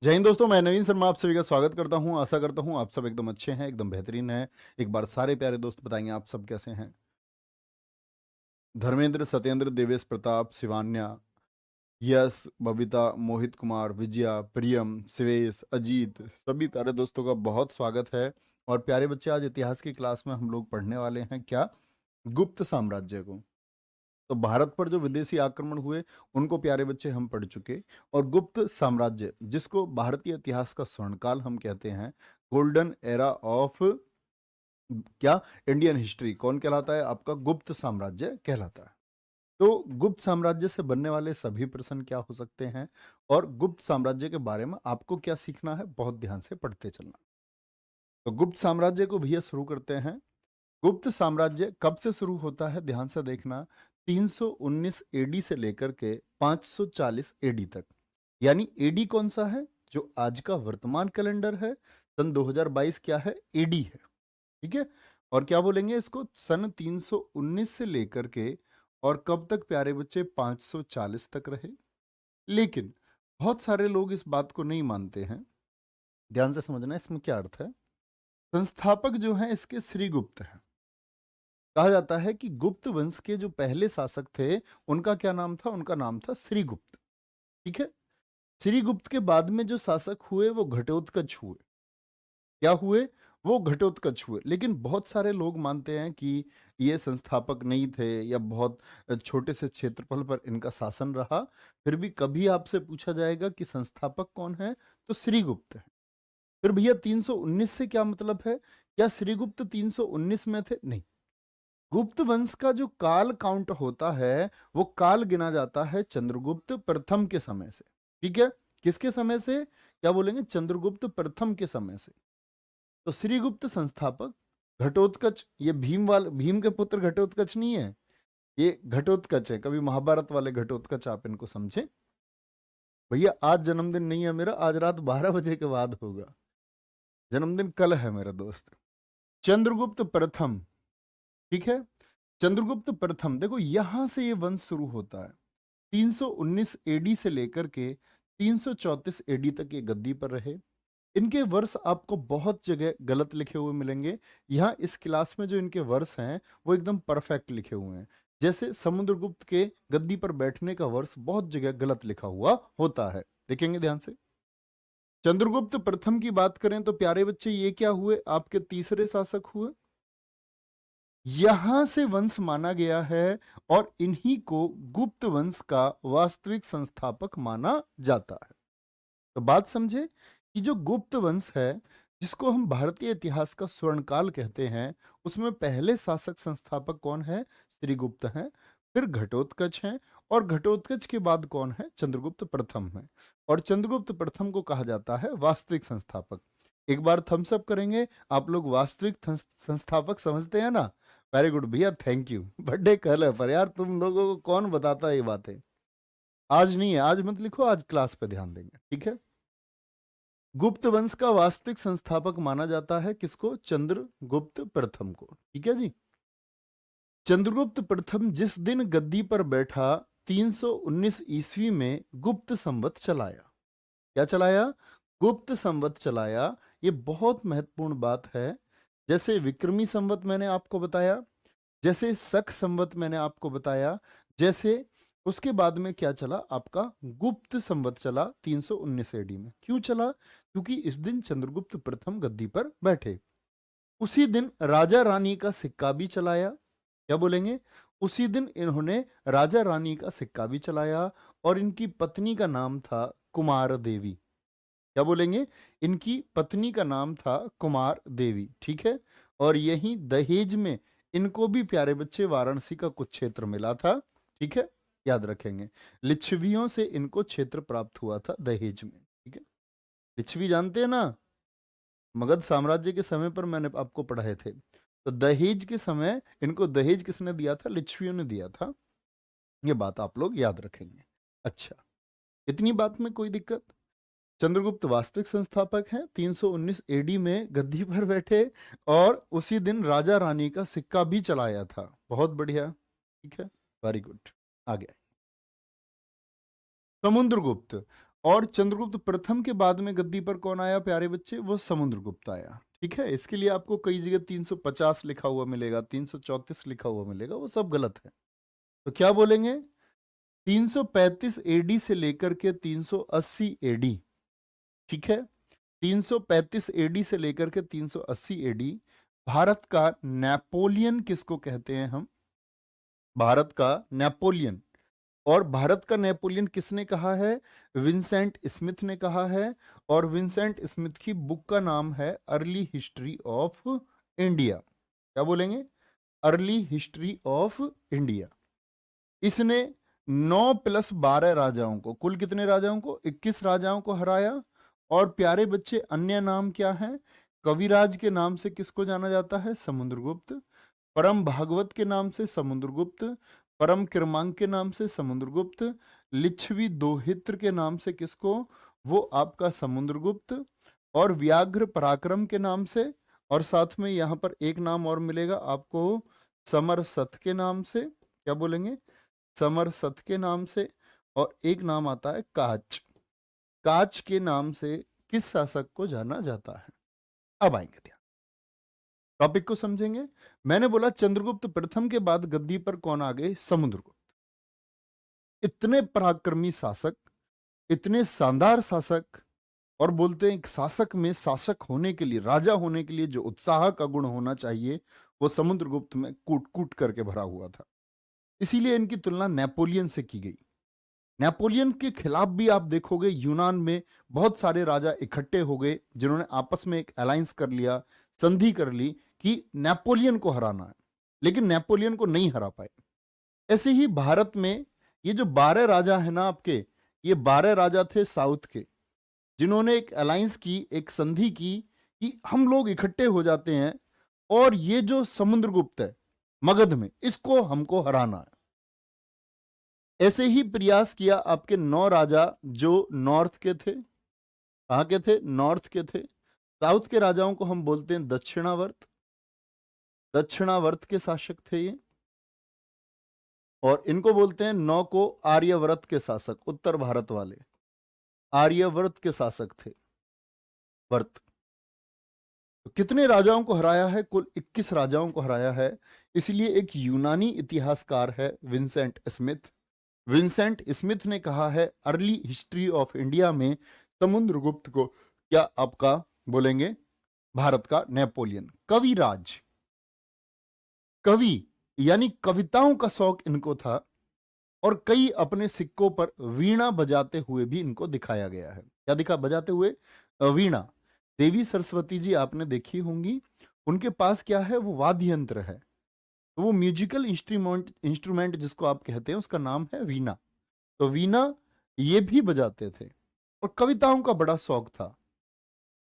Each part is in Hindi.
जय हिंद दोस्तों, मैं नवीन शर्मा आप सभी का स्वागत करता हूं। आशा करता हूं आप सब एकदम अच्छे हैं, एकदम बेहतरीन हैं। एक बार सारे प्यारे दोस्त बताएंगे आप सब कैसे हैं। धर्मेंद्र, सत्येंद्र, देवेश प्रताप, शिवान्या, यश, बबीता, मोहित कुमार, विजया, प्रियम, शिवेश, अजीत, सभी प्यारे दोस्तों का बहुत स्वागत है। और प्यारे बच्चे, आज इतिहास की क्लास में हम लोग पढ़ने वाले हैं क्या? गुप्त साम्राज्य को। तो भारत पर जो विदेशी आक्रमण हुए उनको प्यारे बच्चे हम पढ़ चुके। और गुप्त साम्राज्य, जिसको भारतीय इतिहास का स्वर्णकाल हम कहते हैं, गोल्डन एरा ऑफ क्या इंडियन हिस्ट्री, कौन कहलाता है? आपका गुप्त साम्राज्य कहलाता है। तो गुप्त साम्राज्य से बनने वाले सभी प्रश्न क्या हो सकते हैं, और गुप्त साम्राज्य के बारे में आपको क्या सीखना है, बहुत ध्यान से पढ़ते चलना। तो गुप्त साम्राज्य को भैया शुरू करते हैं। गुप्त साम्राज्य कब से शुरू होता है, ध्यान से देखना। 319 एडी से लेकर के 540 एडी तक। यानी एडी कौन सा है? जो आज का वर्तमान कैलेंडर है, सन 2022 क्या है? एडी है। ठीक है। और क्या बोलेंगे इसको? सन 319 से लेकर के और कब तक प्यारे बच्चे? 540 तक रहे। लेकिन बहुत सारे लोग इस बात को नहीं मानते हैं। ध्यान से समझना इसमें क्या अर्थ है। संस्थापक जो है इसके श्रीगुप्त हैं। कहा जाता है कि गुप्त वंश के जो पहले शासक थे उनका क्या नाम था? उनका नाम था श्रीगुप्त। ठीक है। श्रीगुप्त के बाद में जो शासक हुए वो घटोत्कच हुए। क्या हुए? वो घटोत्कच हुए। लेकिन बहुत सारे लोग मानते हैं कि ये संस्थापक नहीं थे, या बहुत छोटे से क्षेत्रफल पर इनका शासन रहा। फिर भी कभी आपसे पूछा जाएगा कि संस्थापक कौन है, तो श्रीगुप्त है। फिर भैया 319 से क्या मतलब है? क्या श्रीगुप्त 319 में थे? नहीं। गुप्त वंश का जो काल काउंट होता है वो काल गिना जाता है चंद्रगुप्त प्रथम के समय से। ठीक है। किसके समय से? क्या बोलेंगे? चंद्रगुप्त प्रथम के समय से। तो श्रीगुप्त संस्थापक घटोत्कच, ये भीम के पुत्र घटोत्कच नहीं है, ये घटोत्कच है। कभी महाभारत वाले घटोत्कच आप इनको समझे। भैया आज जन्मदिन नहीं है मेरा, आज रात 12 बजे के बाद होगा। जन्मदिन कल है मेरा दोस्त। चंद्रगुप्त प्रथम। ठीक है। चंद्रगुप्त प्रथम, देखो यहां से ये वंश शुरू होता है। 319 एडी से लेकर के 334 एडी तक ये गद्दी पर रहे। इनके वर्ष आपको बहुत जगह गलत लिखे हुए मिलेंगे। यहाँ इस क्लास में जो इनके वर्ष हैं वो एकदम परफेक्ट लिखे हुए हैं। जैसे समुद्रगुप्त के गद्दी पर बैठने का वर्ष बहुत जगह गलत लिखा हुआ होता है, देखेंगे ध्यान से। चंद्रगुप्त प्रथम की बात करें तो प्यारे बच्चे ये क्या हुए? आपके तीसरे शासक हुए। यहां से वंश माना गया है और इन्हीं को गुप्त वंश का वास्तविक संस्थापक माना जाता है। तो बात समझे कि जो गुप्त वंश है, जिसको हम भारतीय इतिहास का स्वर्णकाल कहते हैं, उसमें पहले शासक संस्थापक कौन है? श्रीगुप्त हैं। फिर घटोत्कच हैं। और घटोत्कच के बाद कौन है? चंद्रगुप्त प्रथम है। और चंद्रगुप्त प्रथम को कहा जाता है वास्तविक संस्थापक। एक बार थम्स अप करेंगे आप लोग, वास्तविक संस्थापक समझते हैं ना? वेरी गुड भैया, थैंक यू। बर्थडे कल है पर यार तुम लोगों को कौन बताता है ये बातें। आज नहीं है, आज मत लिखो, आज क्लास पे ध्यान देंगे। ठीक है। गुप्त वंश का वास्तविक संस्थापक माना जाता है किसको? चंद्रगुप्त प्रथम को। ठीक है जी। चंद्रगुप्त प्रथम जिस दिन गद्दी पर बैठा, 319 ईस्वी में गुप्त संवत चलाया। क्या चलाया? गुप्त संवत चलाया। ये बहुत महत्वपूर्ण बात है। जैसे विक्रमी संवत मैंने आपको बताया, जैसे शक संवत मैंने आपको बताया, जैसे उसके बाद में क्या चला? आपका गुप्त संवत चला 319 एडी में। क्यों चला? क्योंकि इस दिन चंद्रगुप्त प्रथम गद्दी पर बैठे। उसी दिन राजा रानी का सिक्का भी चलाया। क्या बोलेंगे? उसी दिन इन्होंने राजा रानी का सिक्का भी चलाया। और इनकी पत्नी का नाम था कुमार देवी। क्या बोलेंगे? इनकी पत्नी का नाम था कुमार देवी। ठीक है। और यही दहेज में इनको भी प्यारे बच्चे वाराणसी का कुछ क्षेत्र मिला था। ठीक है। याद रखेंगे, लिच्छवियों से इनको क्षेत्र प्राप्त हुआ था दहेज में। ठीक है। लिच्छवी जानते हैं ना? मगध साम्राज्य के समय पर मैंने आपको पढ़ाए थे। तो दहेज के समय इनको दहेज किसने दिया था? लिच्छवियों ने दिया था। ये बात आप लोग याद रखेंगे। अच्छा, इतनी बात में कोई दिक्कत? चंद्रगुप्त वास्तविक संस्थापक हैं, 319 एडी में गद्दी पर बैठे और उसी दिन राजा रानी का सिक्का भी चलाया था। बहुत बढ़िया। ठीक है, वेरी गुड। आ गया समुद्रगुप्त। और चंद्रगुप्त प्रथम के बाद में गद्दी पर कौन आया प्यारे बच्चे? वो समुद्रगुप्त आया। ठीक है, इसके लिए आपको कई जगह 350 लिखा हुआ मिलेगा, 334 लिखा हुआ मिलेगा, वो सब गलत है। तो क्या बोलेंगे? 335 एडी से लेकर के 380 एडी। ठीक है, 335 एडी से लेकर के 380 एडी भारत का नेपोलियन किसको कहते हैं हम? भारत का नेपोलियन। और भारत का नेपोलियन किसने कहा है? विंसेंट स्मिथ ने कहा है। और विंसेंट स्मिथ की बुक का नाम है अर्ली हिस्ट्री ऑफ इंडिया। क्या बोलेंगे? Early history of India. इसने 9 + 12 राजाओं को, कुल कितने राजाओं को? 21 राजाओं को हराया। और प्यारे बच्चे अन्य नाम क्या है? कविराज के नाम से किसको जाना जाता है? समुद्रगुप्त। परम भागवत के नाम से समुद्रगुप्त। परम क्रमांक के नाम से समुद्रगुप्त। लिच्छवी दोहित्र के नाम से किसको? वो आपका समुद्रगुप्त। और व्याघ्र पराक्रम के नाम से, और साथ में यहां पर एक नाम और मिलेगा आपको, समरसत के नाम से। क्या बोलेंगे? समरसत के नाम से। और एक नाम आता है काच। काच के नाम से किस शासक को जाना जाता है? अब आएंगे ध्यान, टॉपिक को समझेंगे। मैंने बोला चंद्रगुप्त प्रथम के बाद गद्दी पर कौन आ गए? समुद्रगुप्त। इतने पराक्रमी शासक, इतने शानदार शासक, और बोलते हैं एक शासक में, शासक होने के लिए, राजा होने के लिए जो उत्साह का गुण होना चाहिए वो समुद्रगुप्त में कूट कूट करके भरा हुआ था। इसीलिए इनकी तुलना नेपोलियन से की गई। नेपोलियन के खिलाफ भी आप देखोगे यूनान में बहुत सारे राजा इकट्ठे हो गए जिन्होंने आपस में एक अलायंस कर लिया, संधि कर ली कि नेपोलियन को हराना है, लेकिन नेपोलियन को नहीं हरा पाए। ऐसे ही भारत में ये जो 12 राजा है ना आपके, ये 12 राजा थे साउथ के, जिन्होंने एक अलायंस की, एक संधि की कि हम लोग इकट्ठे हो जाते हैं और ये जो समुद्रगुप्त है मगध में, इसको हमको हराना है। ऐसे ही प्रयास किया आपके 9 राजा जो नॉर्थ के थे। कहां के थे? नॉर्थ के थे। साउथ के राजाओं को हम बोलते हैं दक्षिणावर्त। दक्षिणावर्त के शासक थे ये। और इनको बोलते हैं 9 को आर्यव्रत के शासक, उत्तर भारत वाले आर्यव्रत के शासक थे। वर्त। तो कितने राजाओं को हराया है? कुल 21 राजाओं को हराया है। इसलिए एक यूनानी इतिहासकार है विंसेंट स्मिथ। विंसेंट स्मिथ ने कहा है अर्ली हिस्ट्री ऑफ इंडिया में समुद्रगुप्त को क्या आपका बोलेंगे? भारत का नेपोलियन। कविराज, कवि यानी कविताओं का शौक इनको था, और कई अपने सिक्कों पर वीणा बजाते हुए भी इनको दिखाया गया है। क्या दिखा बजाते हुए? वीणा। देवी सरस्वती जी आपने देखी होंगी, उनके पास क्या है? वो वाद्य यंत्र है। तो वो म्यूजिकल इंस्ट्रूमेंट जिसको आप कहते हैं उसका नाम है वीणा। तो वीणा ये भी बजाते थे और कविताओं का बड़ा शौक था।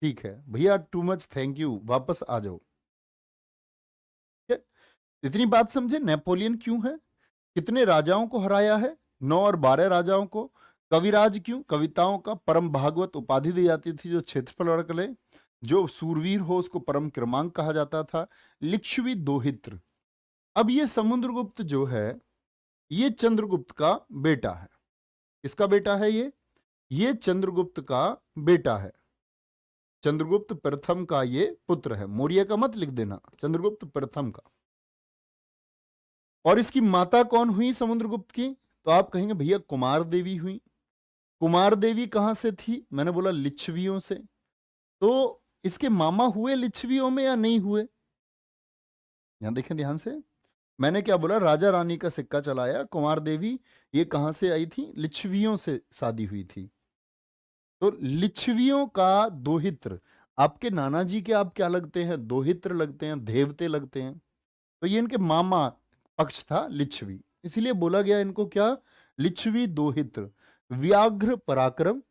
ठीक है भैया, टू मच थैंक यू, वापस आ जाओ। इतनी बात समझे नेपोलियन क्यों है, कितने राजाओं को हराया है? 9 और 12 राजाओं को। कविराज क्यों? कविताओं का परम भागवत उपाधि दी जाती थी, जो क्षेत्रफल अड़क ले, जो सूरवीर हो उसको परम क्रमांक कहा जाता था। लिच्छवी दोहित्र। अब ये समुद्रगुप्त जो है ये चंद्रगुप्त का बेटा है। किसका बेटा है ये चंद्रगुप्त का बेटा है। चंद्रगुप्त प्रथम का ये पुत्र है। मौर्य का मत लिख देना, चंद्रगुप्त प्रथम का। और इसकी माता कौन हुई समुद्रगुप्त की? तो आप कहेंगे भैया कुमार देवी हुई। कुमार देवी कहां से थी? मैंने बोला लिच्छवियों से। तो इसके मामा हुए लिच्छवियों में या नहीं हुए? यहां देखें ध्यान से, मैंने क्या बोला? राजा रानी का सिक्का चलाया। कुमार देवी ये कहां से आई थी? लिच्छवियों से शादी हुई थी। तो लिच्छवियों का दोहित्र, आपके नाना जी के आप क्या लगते हैं? दोहित्र लगते हैं, देवते लगते हैं। तो ये इनके मामा पक्ष था लिच्छवी, इसीलिए बोला गया इनको क्या? लिच्छवी दोहित्र। व्याघ्र पराक्रम,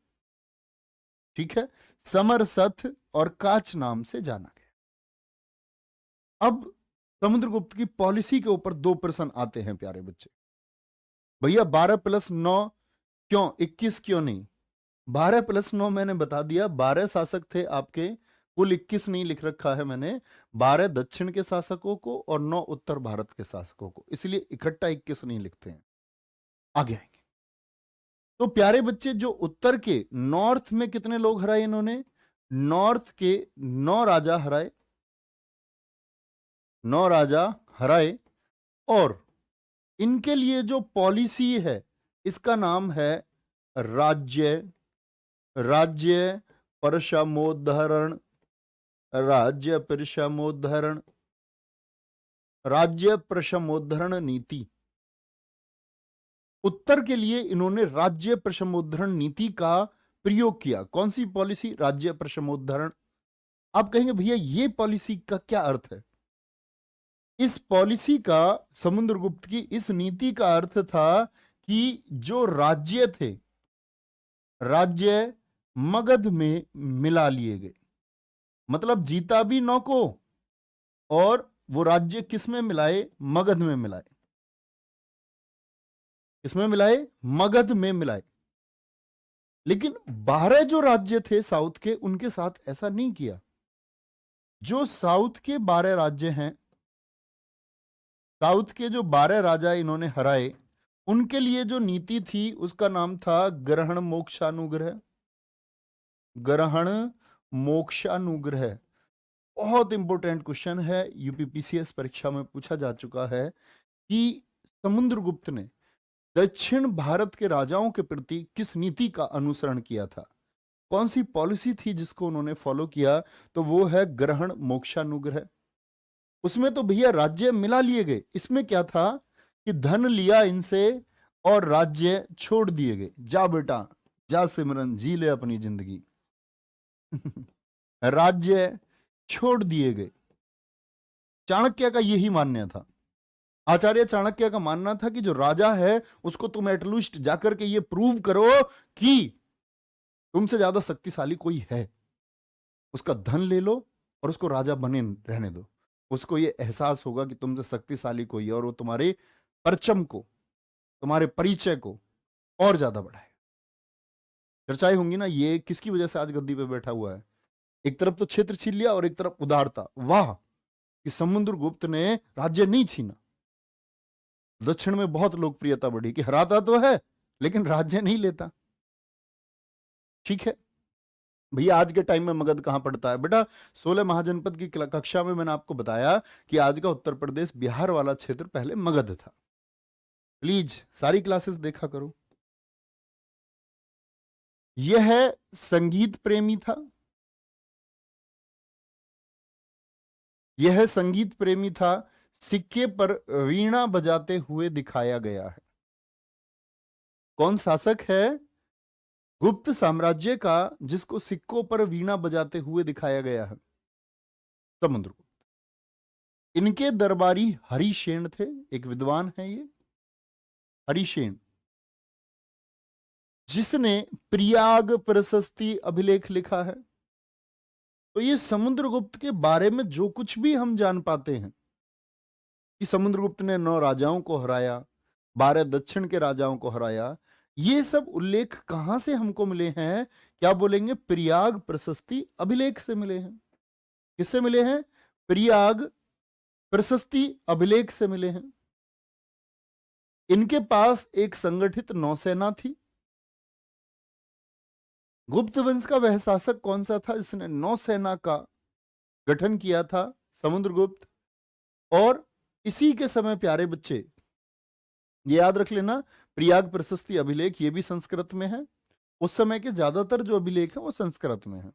ठीक है, समरसथ और काच नाम से जाना गया। अब समुद्रगुप्त की पॉलिसी के ऊपर 2 प्रश्न आते हैं प्यारे बच्चे। भैया 12 + 9 क्यों? 21 क्यों नहीं? 12 + 9 मैंने बता दिया, 12 शासक थे आपके, कुल 21 नहीं लिख रखा है मैंने। 12 दक्षिण के शासकों को और 9 उत्तर भारत के शासकों को, इसलिए इकट्ठा 21 नहीं लिखते हैं। आगे आएंगे। तो प्यारे बच्चे, जो उत्तर के नॉर्थ में कितने लोग हराए इन्होंने? नॉर्थ के 9 राजा हराए, 9 राजा हराए। और इनके लिए जो पॉलिसी है इसका नाम है राज्य राज्य प्रशमोद्धरण, राज्य प्रशमोद्धरण, राज्य प्रशमोद्धरण नीति। उत्तर के लिए इन्होंने राज्य प्रशमोद्धरण नीति का प्रयोग किया। कौन सी पॉलिसी? राज्य प्रशमोद्धरण। आप कहेंगे भैया ये पॉलिसी का क्या अर्थ है? इस पॉलिसी का, समुद्रगुप्त की इस नीति का अर्थ था कि जो राज्य थे, राज्य मगध में मिला लिए गए। मतलब जीता भी 9 को, और वो राज्य किस में मिलाए? मगध में मिलाए। किसमें मिलाए? मगध में मिलाए। लेकिन 12 जो राज्य थे साउथ के, उनके साथ ऐसा नहीं किया। जो साउथ के 12 राज्य हैं, साउथ के जो 12 राजा इन्होंने हराए, उनके लिए जो नीति थी उसका नाम था ग्रहण मोक्षानुग्रह। ग्रहण मोक्षानुग्रह बहुत इंपॉर्टेंट क्वेश्चन है, यूपीपीसीएस परीक्षा में पूछा जा चुका है कि समुद्रगुप्त ने दक्षिण भारत के राजाओं के प्रति किस नीति का अनुसरण किया था, कौन सी पॉलिसी थी जिसको उन्होंने फॉलो किया? तो वो है ग्रहण मोक्षानुग्रह। उसमें तो भैया राज्य मिला लिए गए, इसमें क्या था कि धन लिया इनसे और राज्य छोड़ दिए गए। जा बेटा, जा सिमरन, जी ले अपनी जिंदगी। राज्य छोड़ दिए गए। चाणक्य का यही मानना था। आचार्य चाणक्य का मानना था कि जो राजा है उसको तुम एटलीस्ट जाकर के ये प्रूव करो कि तुमसे ज्यादा शक्तिशाली कोई है। उसका धन ले लो और उसको राजा बने रहने दो। उसको ये एहसास होगा कि तुमसे शक्तिशाली कोई है, और वो तुम्हारे परचम को, तुम्हारे परिचय को और ज्यादा बढ़ाएगा। चर्चाएं होंगी ना, ये किसकी वजह से आज गद्दी पे बैठा हुआ है? एक तरफ तो क्षेत्र छीन लिया और एक तरफ उदारता। वाह कि समुद्रगुप्त ने राज्य नहीं छीना। दक्षिण में बहुत लोकप्रियता बढ़ी कि हराता तो है लेकिन राज्य नहीं लेता। ठीक है भैया, आज के टाइम में मगध कहां पड़ता है बेटा? 16 महाजनपद की कक्षा में मैंने आपको बताया कि आज का उत्तर प्रदेश बिहार वाला क्षेत्र पहले मगध था। प्लीज सारी क्लासेस देखा करो। यह संगीत प्रेमी था, यह संगीत प्रेमी था। सिक्के पर वीणा बजाते हुए दिखाया गया है। कौन शासक है गुप्त साम्राज्य का जिसको सिक्कों पर वीणा बजाते हुए दिखाया गया है? समुद्रगुप्त। इनके दरबारी हरिसेन थे, एक विद्वान है ये हरिसेन, जिसने प्रयाग प्रशस्ति अभिलेख लिखा है। तो ये समुद्रगुप्त के बारे में जो कुछ भी हम जान पाते हैं कि समुद्रगुप्त ने 9 राजाओं को हराया, 12 दक्षिण के राजाओं को हराया, ये सब उल्लेख कहां से हमको मिले हैं? क्या बोलेंगे? प्रयाग प्रशस्ति अभिलेख से मिले हैं। किससे मिले हैं? प्रयाग प्रशस्ति अभिलेख से मिले हैं। इनके पास एक संगठित नौसेना थी। गुप्त वंश का वह शासक कौन सा था जिसने नौसेना का गठन किया था? समुद्रगुप्त। और इसी के समय प्यारे बच्चे ये याद रख लेना, प्रयाग प्रशस्ति अभिलेख ये भी संस्कृत में है। उस समय के ज्यादातर जो अभिलेख हैं वो संस्कृत में है।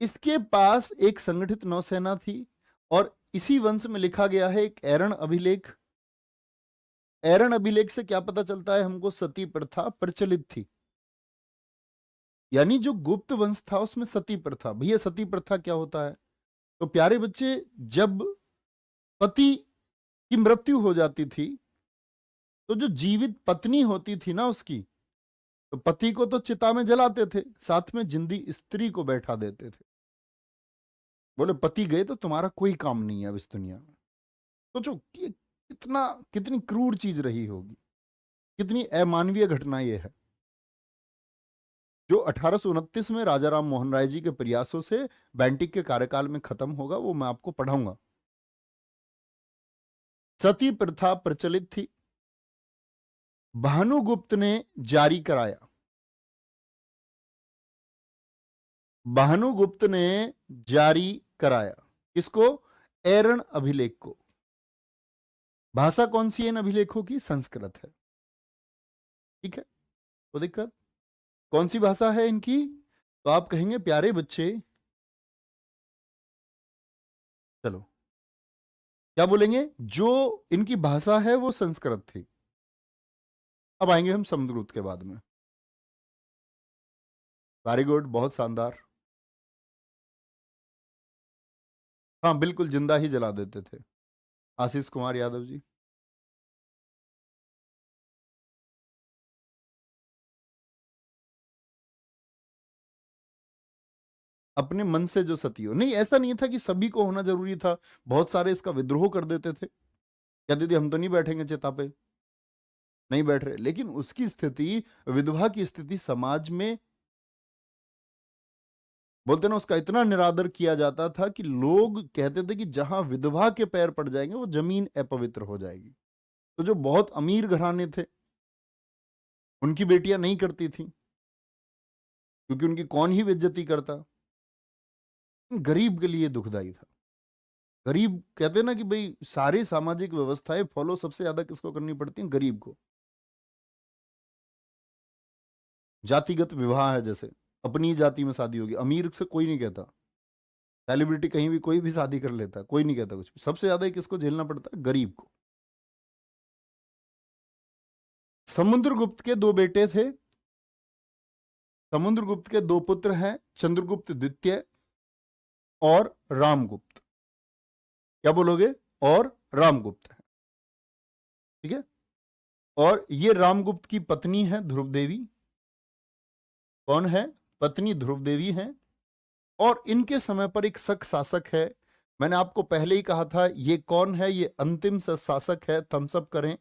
इसके पास एक संगठित नौसेना थी और इसी वंश में लिखा गया है एक एरण अभिलेख। एरण अभिलेख से क्या पता चलता है हमको? सती प्रथा प्रचलित थी। यानी जो गुप्त वंश था उसमें सती प्रथा। भैया सती प्रथा क्या होता है? तो प्यारे बच्चे, जब पति की मृत्यु हो जाती थी तो जो जीवित पत्नी होती थी ना उसकी, तो पति को तो चिता में जलाते थे, साथ में जिंदी स्त्री को बैठा देते थे। बोले पति गए तो तुम्हारा कोई काम नहीं है अब इस दुनिया में। सोचो कि कितना, कितनी क्रूर चीज रही होगी, कितनी अमानवीय घटना यह है, जो 1829 में राजा राम मोहन राय जी के प्रयासों से बेंटिक के कार्यकाल में खत्म होगा, वो मैं आपको पढ़ाऊंगा। सती प्रथा प्रचलित थी। भानुगुप्त ने जारी कराया। भानुगुप्त ने जारी कराया किसको? एरण अभिलेख को। भाषा कौन सी है इन अभिलेखों की? संस्कृत है। ठीक है, तो दिक्कत कौन सी भाषा है इनकी? तो आप कहेंगे प्यारे बच्चे, चलो क्या बोलेंगे? जो इनकी भाषा है वो संस्कृत थी। अब आएंगे हम समुद्रगुप्त के बाद में। वेरी गुड, बहुत शानदार। हाँ बिल्कुल, जिंदा ही जला देते थे। आशीष कुमार यादव जी। अपने मन से जो सती हो, नहीं ऐसा नहीं था कि सभी को होना जरूरी था। बहुत सारे इसका विद्रोह कर देते थे, कहते थे हम तो नहीं बैठेंगे चिता पे, नहीं बैठ रहे। लेकिन उसकी स्थिति, विधवा की स्थिति समाज में, बोलते ना, उसका इतना निरादर किया जाता था कि लोग कहते थे कि जहां विधवा के पैर पड़ जाएंगे वो जमीन अपवित्र हो जाएगी। तो जो बहुत अमीर घराने थे उनकी बेटियां नहीं करती थी, क्योंकि उनकी कौन ही बेइज्जती करता। गरीब के लिए दुखदाई था। गरीब कहते हैं ना कि भाई सारी सामाजिक व्यवस्थाएं फॉलो सबसे ज्यादा किसको करनी पड़ती है? गरीब को। जातिगत विवाह है, जैसे अपनी जाति में शादी होगी, अमीर से कोई नहीं कहता। सेलिब्रिटी कहीं भी कोई भी शादी कर लेता है, कोई नहीं कहता कुछ भी। सबसे ज्यादा किसको झेलना पड़ता है? गरीब को। समुद्रगुप्त के दो बेटे थे। समुद्रगुप्त के दो पुत्र हैं, चंद्रगुप्त द्वितीय और रामगुप्त। क्या बोलोगे? और रामगुप्त है। ठीक है, और ये रामगुप्त की पत्नी है ध्रुव देवी। कौन है? पत्नी ध्रुव देवी है। और इनके समय पर एक शक शासक है। मैंने आपको पहले ही कहा था ये कौन है? ये अंतिम शासक है। थम्स अप करें।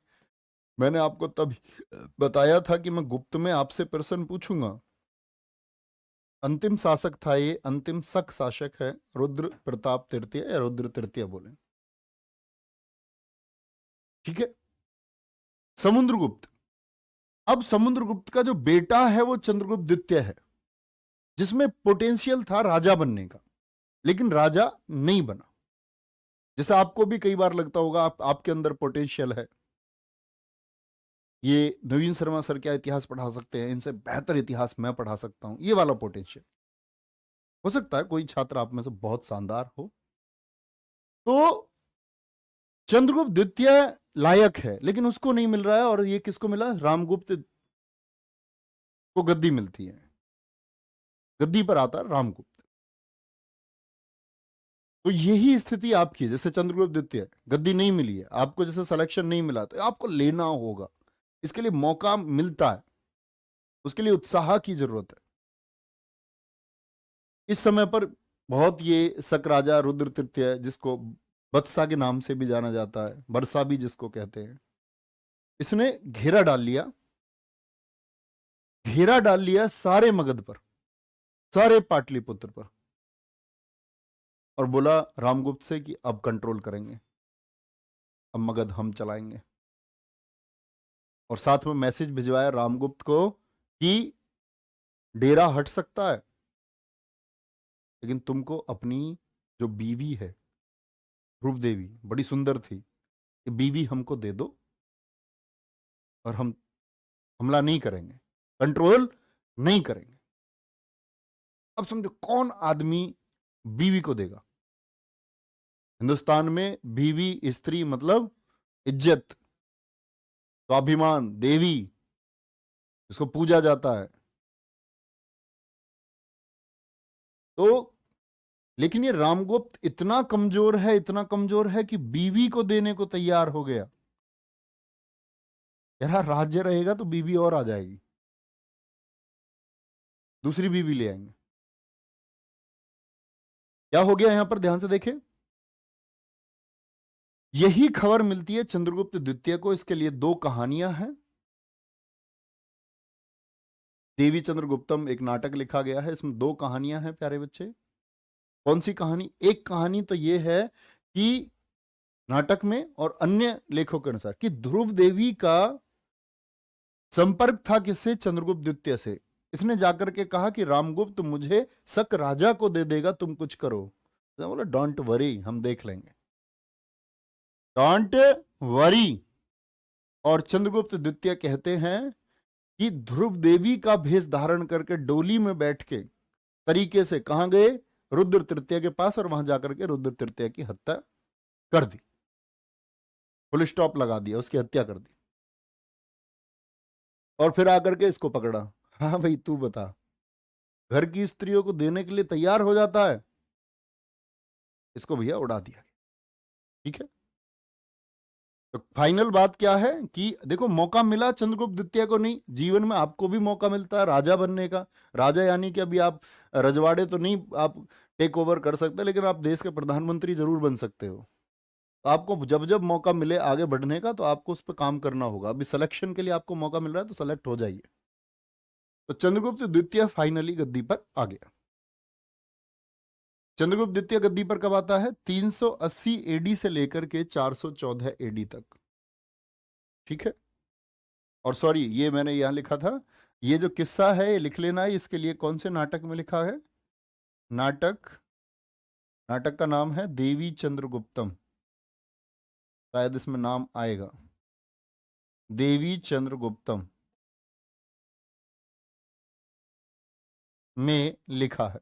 मैंने आपको तभी बताया था कि मैं गुप्त में आपसे प्रश्न पूछूंगा। अंतिम शासक था ये, अंतिम शक शासक है, रुद्र प्रताप तृतीय या रुद्र तृतीय बोले। ठीक है, समुद्रगुप्त। अब समुद्रगुप्त का जो बेटा है वो चंद्रगुप्त द्वितीय है, जिसमें पोटेंशियल था राजा बनने का, लेकिन राजा नहीं बना। जैसे आपको भी कई बार लगता होगा आपके अंदर पोटेंशियल है, ये नवीन शर्मा सर क्या इतिहास पढ़ा सकते हैं, इनसे बेहतर इतिहास मैं पढ़ा सकता हूं, ये वाला पोटेंशियल। हो सकता है कोई छात्र आप में से बहुत शानदार हो, तो चंद्रगुप्त द्वितीय लायक है, लेकिन उसको नहीं मिल रहा है। और ये किसको मिला? रामगुप्त को गद्दी मिलती है, गद्दी पर आता है रामगुप्त। तो यही स्थिति आपकी है। जैसे चंद्रगुप्त द्वितीय, गद्दी नहीं मिली है आपको, जैसे सिलेक्शन नहीं मिला, तो आपको लेना होगा। इसके लिए मौका मिलता है, उसके लिए उत्साह की जरूरत है। इस समय पर बहुत ये शक राजा रुद्र तृतीय, जिसको बत्सा के नाम से भी जाना जाता है, बरसा भी जिसको कहते हैं, इसने घेरा डाल लिया। घेरा डाल लिया सारे मगध पर, सारे पाटलिपुत्र पर, और बोला रामगुप्त से कि अब कंट्रोल करेंगे, अब मगध हम चलाएंगे। और साथ में मैसेज भिजवाया रामगुप्त को कि डेरा हट सकता है, लेकिन तुमको अपनी जो बीवी है ध्रुव देवी, बड़ी सुंदर थी, कि बीवी हमको दे दो और हम हमला नहीं करेंगे, कंट्रोल नहीं करेंगे। अब समझो कौन आदमी बीवी को देगा? हिंदुस्तान में बीवी स्त्री मतलब इज्जत, स्वाभिमान, देवी, इसको पूजा जाता है। तो लेकिन ये रामगुप्त इतना कमजोर है, इतना कमजोर है कि बीवी को देने को तैयार हो गया। यार राज्य रहेगा तो बीवी और आ जाएगी, दूसरी बीवी ले आएंगे। क्या हो गया यहां पर? ध्यान से देखें। यही खबर मिलती है चंद्रगुप्त द्वितीय को। इसके लिए दो कहानियां हैं। देवी चंद्रगुप्तम एक नाटक लिखा गया है, इसमें दो कहानियां हैं प्यारे बच्चे। कौन सी कहानी? एक कहानी तो यह है कि नाटक में और अन्य लेखों के अनुसार कि ध्रुव देवी का संपर्क था किससे? चंद्रगुप्त द्वितीय से। इसने जाकर के कहा कि रामगुप्त मुझे शक राजा को दे देगा, तुम कुछ करो। तो बोला डोंट वरी, हम देख लेंगे, डोंट वरी। और चंद्रगुप्त द्वितीय कहते हैं कि ध्रुव देवी का भेष धारण करके डोली में बैठ के तरीके से कहां गए? रुद्र तृतीय के पास, और वहां जाकर के रुद्र तृतीय की हत्या कर दी, फुल स्टॉप लगा दिया, उसकी हत्या कर दी। और फिर आकर के इसको पकड़ा। हाँ भाई तू बता, घर की स्त्रियों को देने के लिए तैयार हो जाता है, इसको भैया उड़ा दिया। ठीक है, तो फाइनल बात क्या है कि देखो, मौका मिला चंद्रगुप्त द्वितीय को, नहीं जीवन में आपको भी मौका मिलता है राजा बनने का। राजा यानी कि अभी आप रजवाड़े तो नहीं आप टेक ओवर कर सकते, लेकिन आप देश के प्रधानमंत्री जरूर बन सकते हो। तो आपको जब जब मौका मिले आगे बढ़ने का, तो आपको उस पर काम करना होगा। अभी सिलेक्शन के लिए आपको मौका मिल रहा है, तो सेलेक्ट हो जाइए। तो चंद्रगुप्त द्वितीय फाइनली गद्दी पर आ गया। चंद्रगुप्त द्वितीय गद्दी पर कब आता है? 380 एडी से लेकर के 414 एडी तक। ठीक है, और सॉरी ये मैंने यहां लिखा था, ये जो किस्सा है ये लिख लेना है, इसके लिए कौन से नाटक में लिखा है? नाटक नाटक का नाम है देवी चंद्रगुप्तम, शायद इसमें नाम आएगा, देवी चंद्रगुप्तम में लिखा है।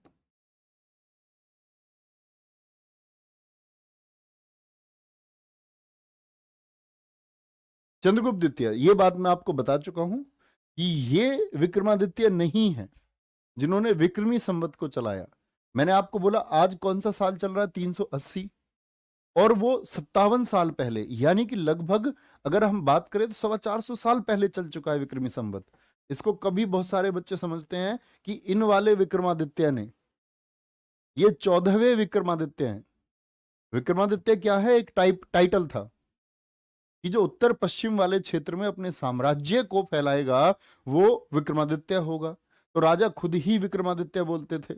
चंद्रगुप्त द्वितीय, ये बात मैं आपको बता चुका हूं कि ये विक्रमादित्य नहीं है जिन्होंने विक्रमी संवत को चलाया। मैंने आपको बोला आज कौन सा साल चल रहा है? 380, और वो 57 साल पहले, यानी कि लगभग अगर हम बात करें तो 425 साल पहले चल चुका है विक्रमी संवत। इसको कभी बहुत सारे बच्चे समझते हैं कि इन वाले विक्रमादित्य ने, ये 14वें विक्रमादित्य हैं। विक्रमादित्य क्या है? एक टाइटल था कि जो उत्तर पश्चिम वाले क्षेत्र में अपने साम्राज्य को फैलाएगा वो विक्रमादित्य होगा। तो राजा खुद ही विक्रमादित्य बोलते थे।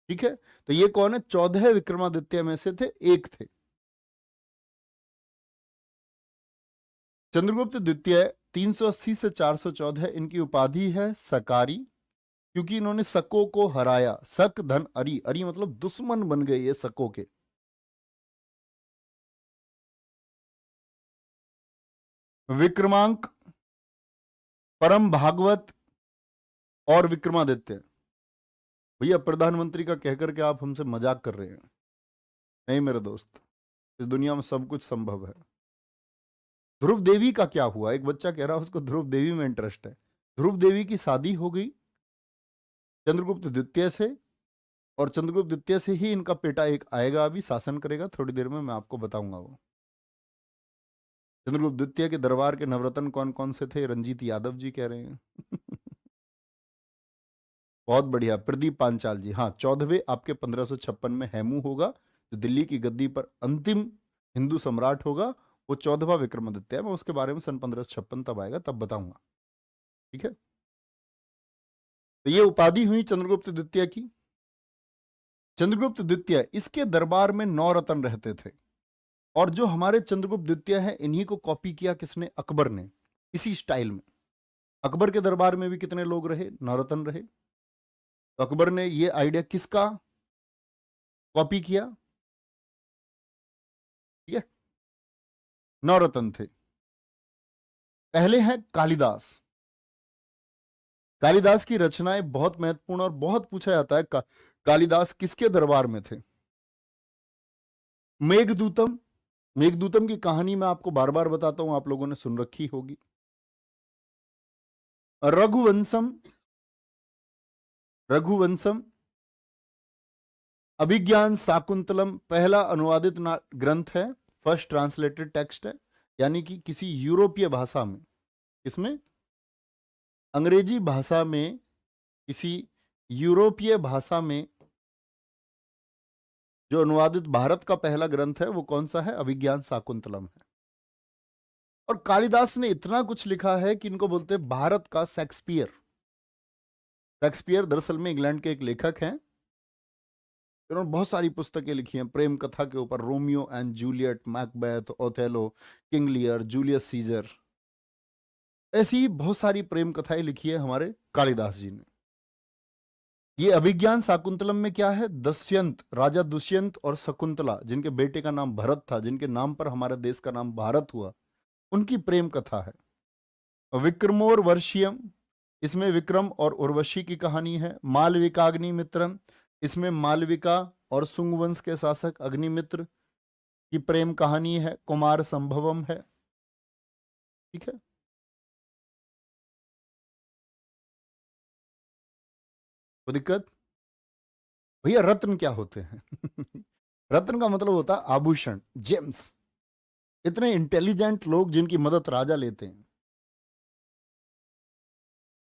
ठीक है, तो ये कौन है? 14 विक्रमादित्य में से थे, एक थे। चंद्रगुप्त द्वितीय 380 से 414, इनकी उपाधि है सकारी, क्योंकि इन्होंने सको को हराया। सक धन अरी, अरी मतलब दुश्मन बन गए ये सको के। विक्रमांक, परम भागवत और विक्रमादित्य। भैया प्रधानमंत्री का कहकर के आप हमसे मजाक कर रहे हैं? नहीं मेरे दोस्त, इस दुनिया में सब कुछ संभव है। ध्रुव देवी का क्या हुआ? एक बच्चा कह रहा है उसको ध्रुव देवी में इंटरेस्ट है। ध्रुव देवी की शादी हो गई चंद्रगुप्त द्वितीय से, और चंद्रगुप्त द्वितीय से ही इनका बेटा एक आएगा, अभी शासन करेगा, थोड़ी देर में मैं आपको बताऊंगा वो। चंद्रगुप्त द्वितीय के दरबार के नवरत्न कौन कौन से थे? रंजीत यादव जी कह रहे हैं। बहुत बढ़िया, प्रदीप पांचाल जी। हाँ, 14वें आपके 1556 में हेमू होगा, जो दिल्ली की गद्दी पर अंतिम हिंदू सम्राट होगा, वो 14वां विक्रमादित्य है। मैं उसके बारे में सन 1556 तब आएगा, तब बताऊंगा। ठीक है, तो ये उपाधि हुई चंद्रगुप्त द्वितीय की। चंद्रगुप्त द्वितीय, इसके दरबार में 9 रत्न रहते थे, और जो हमारे चंद्रगुप्त द्वितीय है इन्हीं को कॉपी किया किसने? अकबर ने, इसी स्टाइल में। अकबर के दरबार में भी कितने लोग रहे? 9 रत्न रहे। तो अकबर ने ये आइडिया किसका कॉपी किया? ठीक है, 9 रत्न थे। पहले हैं कालिदास। कालिदास की रचनाएं बहुत महत्वपूर्ण और बहुत पूछा जाता है। कालिदास किसके दरबार में थे? मेघदूतम। मेघदूतम की कहानी मैं आपको बार बार बताता हूं, आप लोगों ने सुन रखी होगी। रघुवंशम, रघुवंशम, अभिज्ञान शाकुंतलम पहला अनुवादित ग्रंथ है, फर्स्ट ट्रांसलेटेड टेक्स्ट है, यानी कि किसी यूरोपीय भाषा में, इसमें अंग्रेजी भाषा में, किसी यूरोपीय भाषा में जो अनुवादित भारत का पहला ग्रंथ है वो कौन सा है? अभिज्ञान शाकुंतलम है। और कालिदास ने इतना कुछ लिखा है कि इनको बोलते हैं भारत का शेक्सपियर। शेक्सपियर दरअसल में इंग्लैंड के एक लेखक हैं, इन्होंने बहुत सारी पुस्तकें लिखी हैं प्रेम कथा के ऊपर, Romeo and Juliet, Macbeth, Othello, King Lear, Julius Caesar. ऐसी बहुत सारी प्रेम कथाएं लिखी है हमारे कालिदास जी ने। ये अभिज्ञान शाकुंतलम में क्या है, दस्यंत, राजा दुष्यंत और शकुंतला, जिनके बेटे का नाम भरत था, जिनके नाम पर हमारे देश का नाम भारत हुआ, उनकी प्रेम कथा है। विक्रमोर वर्षियम, इसमें विक्रम और उर्वशी की कहानी है। मालविकाग्नि मित्रम, इसमें मालविका और सुंग वंश के शासक अग्निमित्र की प्रेम कहानी है। कुमार संभवम है। ठीक है। कोई दिक्कत? भैया रत्न क्या होते हैं? रत्न का मतलब होता है आभूषण, जेम्स। इतने इंटेलिजेंट लोग जिनकी मदद राजा लेते हैं।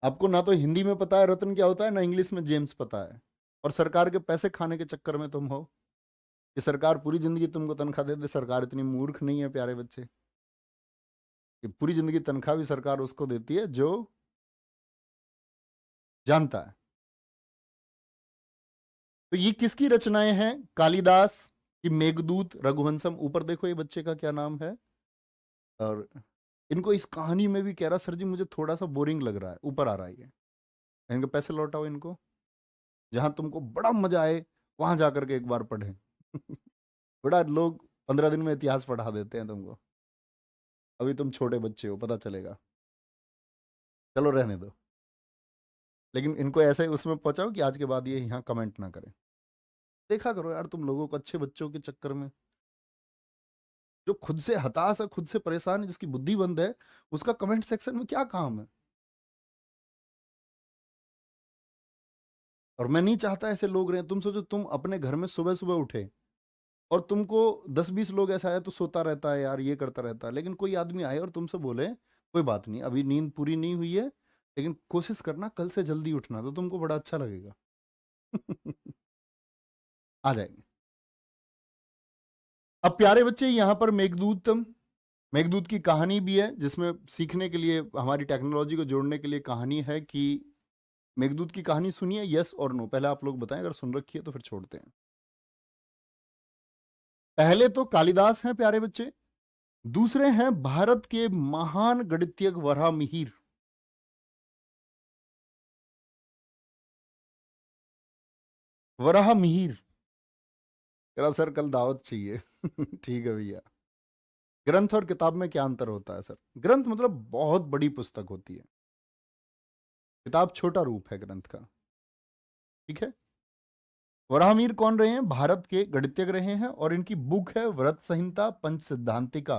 आपको ना तो हिंदी में पता है रत्न क्या होता है, ना इंग्लिश में जेम्स पता है। और सरकार के पैसे खाने के चक्कर में तुम हो कि सरकार पूरी जिंदगी तुमको तनख्वाह दे दे। सरकार इतनी मूर्ख नहीं है प्यारे बच्चे, कि पूरी जिंदगी तनख्वाह भी सरकार उसको देती है जो जानता है। तो ये किसकी रचनाएं हैं? कालिदास की मेघदूत, रघुवंशम। ऊपर देखो ये बच्चे का क्या नाम है। और इनको इस कहानी में भी कह रहा सर जी मुझे थोड़ा सा बोरिंग लग रहा है, ऊपर आ रहा है ये। इनके पैसे लौटाओ इनको, जहां तुमको बड़ा मजा आए वहां जाकर के एक बार पढ़ें। बड़ा लोग 15 दिन में इतिहास पढ़ा देते हैं तुमको। अभी तुम छोटे बच्चे हो, पता चलेगा। चलो रहने दो। लेकिन इनको ऐसे उसमें पहुंचाओ कि आज के बाद ये यहाँ कमेंट ना करें। देखा करो यार तुम लोगों को, अच्छे बच्चों के चक्कर में जो खुद से हताश है, खुद से परेशान है, जिसकी बुद्धि बंद है, उसका कमेंट सेक्शन में क्या काम है? और मैं नहीं चाहता ऐसे लोग रहे। तुम सोचो तुम अपने घर में सुबह सुबह उठे और तुमको 10-20 लोग ऐसा है तो सोता रहता है यार, ये करता रहता है, लेकिन कोई आदमी आए और तुमसे बोले कोई बात नहीं अभी नींद पूरी नहीं हुई है, लेकिन कोशिश करना कल से जल्दी उठना, तो तुमको बड़ा अच्छा लगेगा। आ जाएंगे। अब प्यारे बच्चे यहाँ पर मेघदूत, मेघदूत की कहानी भी है, जिसमें सीखने के लिए, हमारी टेक्नोलॉजी को जोड़ने के लिए कहानी है कि मेघदूत की कहानी सुनिए, यस और नो। पहले आप लोग बताएं, अगर सुन रखी है तो फिर छोड़ते हैं। पहले तो कालिदास हैं प्यारे बच्चे, दूसरे हैं भारत के महान गणितज्ञ वराहमिहिर। वराहमिहिर कह रहा सर कल दावत चाहिए। ठीक है भैया। ग्रंथ और किताब में क्या अंतर होता है सर? ग्रंथ मतलब बहुत बड़ी पुस्तक होती है, किताब छोटा रूप है ग्रंथ का। ठीक है। वराहमिहिर कौन रहे हैं? भारत के गणितज्ञ रहे हैं, और इनकी बुक है व्रत संहिता पंच सिद्धांतिका।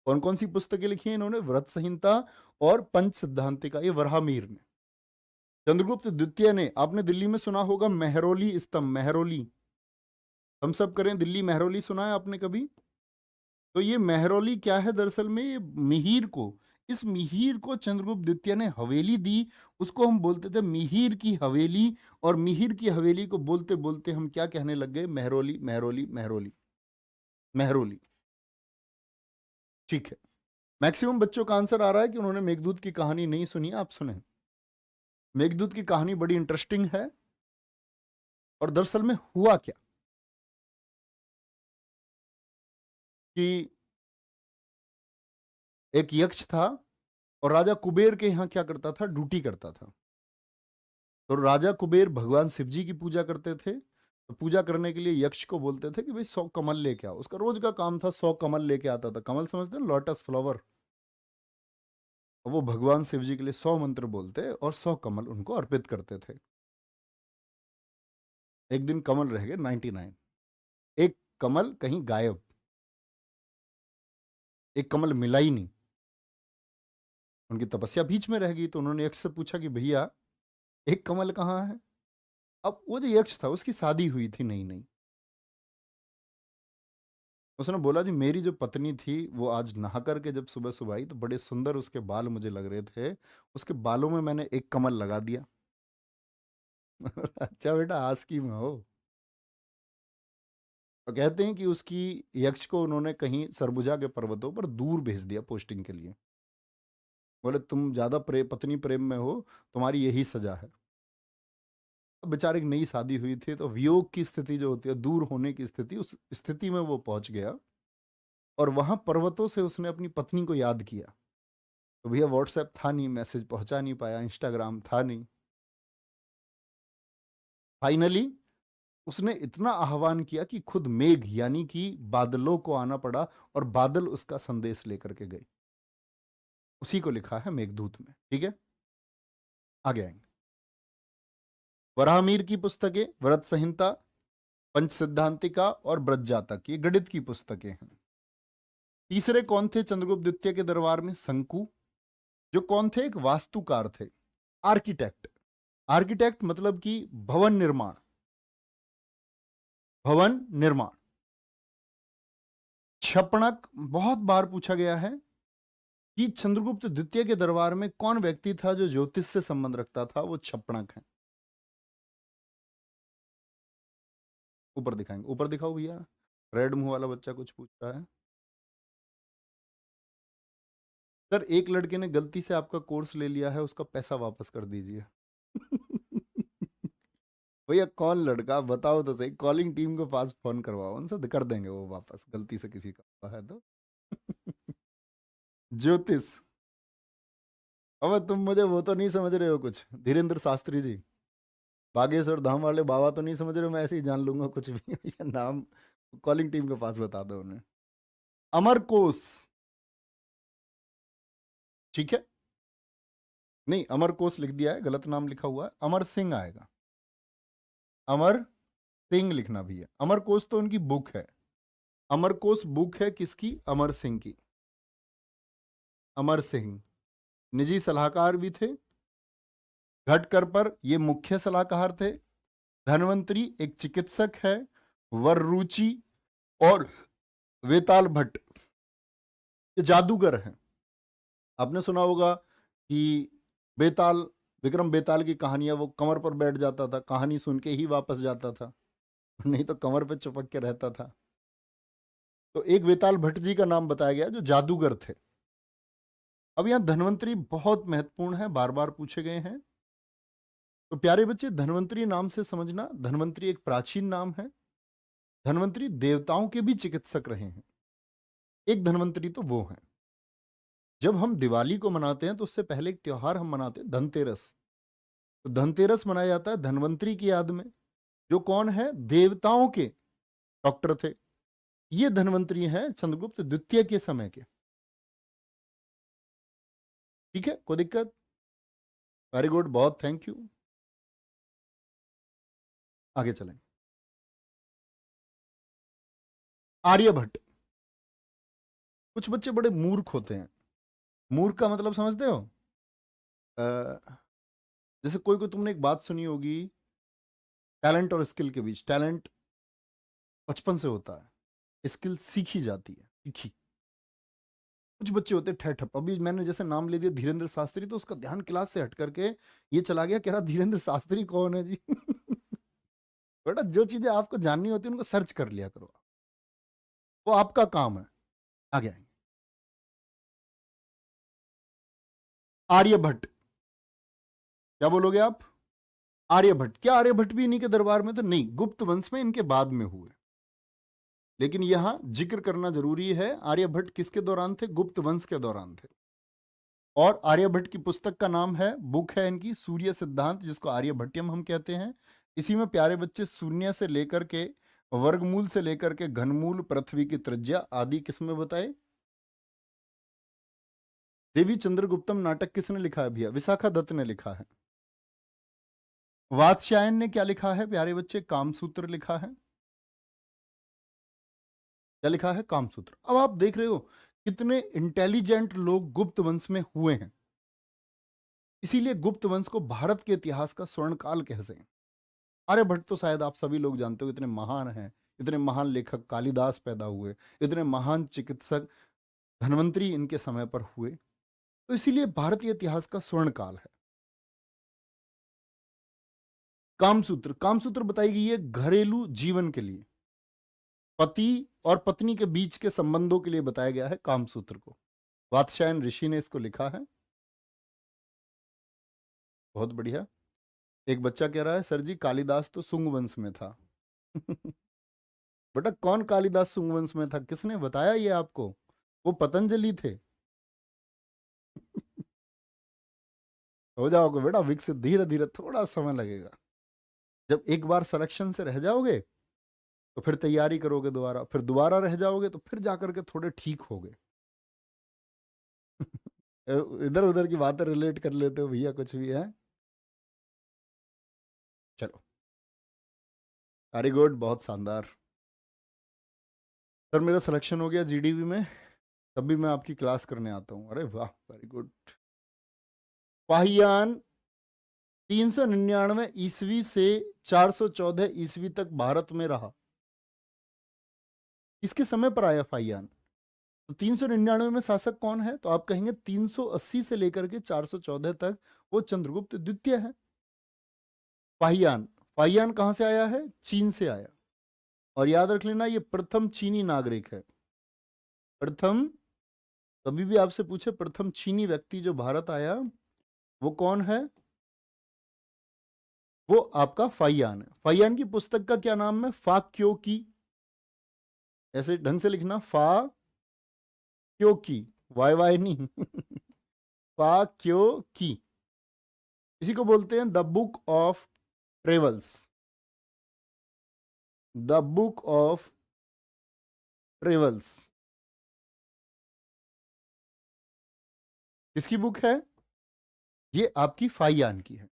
कौन कौन सी पुस्तकें लिखी हैं इन्होंने? व्रत संहिता और पंच सिद्धांतिका, ये वराहमिहिर ने। चंद्रगुप्त द्वितीय ने, आपने दिल्ली में सुना होगा मेहरौली स्तंभ, मेहरौली। हम सब करें दिल्ली मेहरौली, सुना है आपने कभी? तो ये मेहरौली क्या है दरअसल में? ये मिहिर को, इस मिहिर को चंद्रगुप्त द्वितीय ने हवेली दी। उसको हम बोलते थे मिहिर की हवेली, और मिहिर की हवेली को बोलते बोलते हम क्या कहने लग गए? मेहरौली, मेहरौली, मेहरौली, मेहरौली। ठीक है। मैक्सिमम बच्चों का आंसर आ रहा है कि उन्होंने मेघदूत की कहानी नहीं सुनी। आप सुने, मेघदूत की कहानी बड़ी इंटरेस्टिंग है। और दरअसल में हुआ क्या कि एक यक्ष था, और राजा कुबेर के यहाँ क्या करता था? ड्यूटी करता था। तो राजा कुबेर भगवान शिव जी की पूजा करते थे, तो पूजा करने के लिए यक्ष को बोलते थे कि भाई 100 कमल लेके आओ। उसका रोज का काम था, 100 कमल लेके आता था। कमल समझते हैं, लोटस फ्लावर। और वो भगवान शिव जी के लिए 100 मंत्र बोलते और 100 कमल उनको अर्पित करते थे। एक दिन कमल रह गए 99, एक कमल कहीं गायब, एक कमल मिला ही नहीं। उनकी तपस्या बीच में रह गई, तो उन्होंने यक्ष से पूछा कि भैया एक कमल कहाँ है? अब वो जो यक्ष था उसकी शादी हुई थी नई नई। उसने बोला जी मेरी जो पत्नी थी वो आज नहा करके जब सुबह सुबह आई तो बड़े सुंदर उसके बाल मुझे लग रहे थे, उसके बालों में मैंने एक कमल लगा दिया। अच्छा बेटा आस्की में हो। तो कहते हैं कि उसकी, यक्ष को उन्होंने कहीं सरबुजा के पर्वतों पर दूर भेज दिया पोस्टिंग के लिए। बोले तुम ज्यादा पत्नी प्रेम में हो, तुम्हारी यही सजा है। अब बेचारे की नई शादी हुई थी, तो वियोग की स्थिति जो होती है, दूर होने की स्थिति, उस स्थिति में वो पहुंच गया। और वहां पर्वतों से उसने अपनी पत्नी को याद किया। तो भैया व्हाट्सएप था नहीं, मैसेज पहुंचा नहीं पाया, इंस्टाग्राम था नहीं। फाइनली उसने इतना आह्वान किया कि खुद मेघ यानी कि बादलों को आना पड़ा और बादल उसका संदेश लेकर के गए। उसी को लिखा है मेघदूत में। ठीक है, आगे आएंगे। वराहमीर की पुस्तकें व्रत संहिता, पंच सिद्धांतिका और ब्रजजातक, ये गणित की पुस्तकें हैं। तीसरे कौन थे चंद्रगुप्त द्वितीय के दरबार में? शंकु, जो कौन थे? एक वास्तुकार थे, आर्किटेक्ट। आर्किटेक्ट मतलब कि भवन निर्माण, भवन निर्माण। क्षपणक, बहुत बार पूछा गया है कि चंद्रगुप्त द्वितीय के दरबार में कौन व्यक्ति था जो ज्योतिष से संबंध रखता था? वो क्षपणक है। ऊपर दिखाएंगे, ऊपर दिखाओ भैया। रेड मुंह वाला बच्चा कुछ पूछ रहा है। सर एक लड़के ने गलती से आपका कोर्स ले लिया है, उसका पैसा वापस कर दीजिए। भैया कौन लड़का बताओ तो सही, कॉलिंग टीम के पास फोन करवाओ, उनसे कर देंगे वो वापस, गलती से किसी का हुआ है तो। ज्योतिष, अब तुम मुझे वो तो नहीं समझ रहे हो कुछ, धीरेन्द्र शास्त्री जी, बागेश्वर धाम वाले बाबा तो नहीं समझ रहे हो? मैं ऐसे ही जान लूंगा कुछ भी। ये नाम कॉलिंग टीम के पास बता दो उन्हें। अमरकोश, ठीक है, नहीं अमरकोश लिख दिया है, गलत नाम लिखा हुआ है, अमर सिंह आएगा। अमर सिंह लिखना भी है। अमरकोश तो उनकी बुक है, अमरकोश बुक है किसकी? अमर सिंह की। अमर सिंह निजी सलाहकार भी थे, घटकर पर ये मुख्य सलाहकार थे। धनवंतरी एक चिकित्सक है, वररुचि और वेताल भट्ट ये जादूगर हैं। आपने सुना होगा कि बेताल, विक्रम बेताल की कहानियां, वो कमर पर बैठ जाता था, कहानी सुन के ही वापस जाता था, नहीं तो कमर पे चिपक के रहता था। तो एक वेताल भट्ट जी का नाम बताया गया जो जादूगर थे। अब यहां धन्वंतरी बहुत महत्वपूर्ण है, बार बार पूछे गए हैं। तो प्यारे बच्चे धन्वंतरी नाम से समझना, धन्वंतरी एक प्राचीन नाम है। धन्वंतरी देवताओं के भी चिकित्सक रहे हैं। एक धन्वंतरी तो वो है। जब हम दिवाली को मनाते हैं तो उससे पहले एक त्योहार हम मनाते हैं, धनतेरस। तो धनतेरस मनाया जाता है धन्वंतरी की याद में, जो कौन है? देवताओं के डॉक्टर थे। ये धन्वंतरी हैं चंद्रगुप्त द्वितीय के समय के। ठीक है, कोई दिक्कत? वेरी गुड, बहुत थैंक यू। आगे चलें। आर्यभट्ट। कुछ बच्चे बड़े मूर्ख होते हैं। मूर्ख का मतलब समझते हो? अ, जैसे कोई कोई तुमने एक बात सुनी होगी, टैलेंट और स्किल के बीच। टैलेंट बचपन से होता है, स्किल सीखी जाती है, सीखी। कुछ बच्चे होते हैं ठहठप। अभी मैंने जैसे नाम ले दिया धीरेन्द्र शास्त्री, तो उसका ध्यान क्लास से हट करके ये चला गया, कह रहा धीरेन्द्र शास्त्री कौन है जी? बेटा जो चीजें आपको जाननी होती है उनको सर्च कर लिया करो, वो आपका काम है। आगे आएंगे। आर्यभट्ट, क्या बोलोगे आप? आर्यभट्ट, क्या आर्यभट्ट भी इन्हीं के दरबार में थे? नहीं, गुप्त वंश में इनके बाद में हुए। लेकिन यहां जिक्र करना जरूरी है, आर्यभट्ट किसके दौरान थे? गुप्त वंश के दौरान थे। और आर्यभट्ट की पुस्तक का नाम है, बुक है इनकी, सूर्य सिद्धांत, जिसको आर्यभट्टियम हम कहते हैं। इसी में प्यारे बच्चे शून्य से लेकर के वर्गमूल से लेकर के घनमूल, पृथ्वी की त्रिज्या आदि किसमें बताए? देवी चंद्रगुप्तम नाटक किसने लिखा है भैया? विशाखा दत्त ने लिखा है। वात्स्यायन ने क्या लिखा है प्यारे बच्चे? कामसूत्र लिखा है। क्या लिखा है? कामसूत्र। अब आप देख रहे हो कितने इंटेलिजेंट लोग गुप्त वंश में हुए हैं। इसीलिए गुप्त वंश को भारत के इतिहास का स्वर्ण काल कहते हैं। आर्यभट्ट तो शायद आप सभी लोग जानते हो, इतने महान हैं, इतने महान लेखक कालिदास पैदा हुए, इतने महान चिकित्सक धन्वंतरी इनके समय पर हुए। तो इसीलिए भारतीय इतिहास का स्वर्ण काल है। कामसूत्र, कामसूत्र बताई गई है घरेलू जीवन के लिए, पति और पत्नी के बीच के संबंधों के लिए बताया गया है कामसूत्र को। वात्स्यायन ऋषि ने इसको लिखा है। बहुत बढ़िया। एक बच्चा कह रहा है सर जी कालिदास तो सुंग वंश में था। बेटा कौन कालिदास सुंगवंश में था, किसने बताया ये आपको? वो पतंजलि थे। हो जाओगे बेटा विकसित, धीरे धीरे, थोड़ा समय लगेगा। जब एक बार सिलेक्शन से रह जाओगे तो फिर तैयारी करोगे दोबारा, फिर दोबारा रह जाओगे तो फिर जाकर के थोड़े ठीक होगे। इधर उधर की बातें रिलेट कर लेते हो भैया, कुछ भी है। चलो, वेरी गुड, बहुत शानदार। सर मेरा सिलेक्शन हो गया जीडीवी में, तभी मैं आपकी क्लास करने आता हूँ। अरे वाह, वेरी गुड। फाहियान 399 ईस्वी से 414 ईस्वी तक भारत में रहा। किसके समय पर आया फाहियान? तो 399 में शासक कौन है? तो आप कहेंगे 380 से लेकर के 414 तक वो चंद्रगुप्त द्वितीय है। फाहियान, फाहियान कहां से आया है? चीन से आया। और याद रख लेना, ये प्रथम चीनी नागरिक है। प्रथम, कभी भी आपसे पूछे प्रथम चीनी व्यक्ति जो भारत आया वो कौन है, वो आपका फाहियान है। फाहियान की पुस्तक का क्या नाम है? फा क्यों की, ऐसे ढंग से लिखना, फा क्यों की, वाई वाई नहीं। फा क्यों की, इसी को बोलते हैं the book of travels. The book of travels किसकी बुक है? ये आपकी फाहियान की है।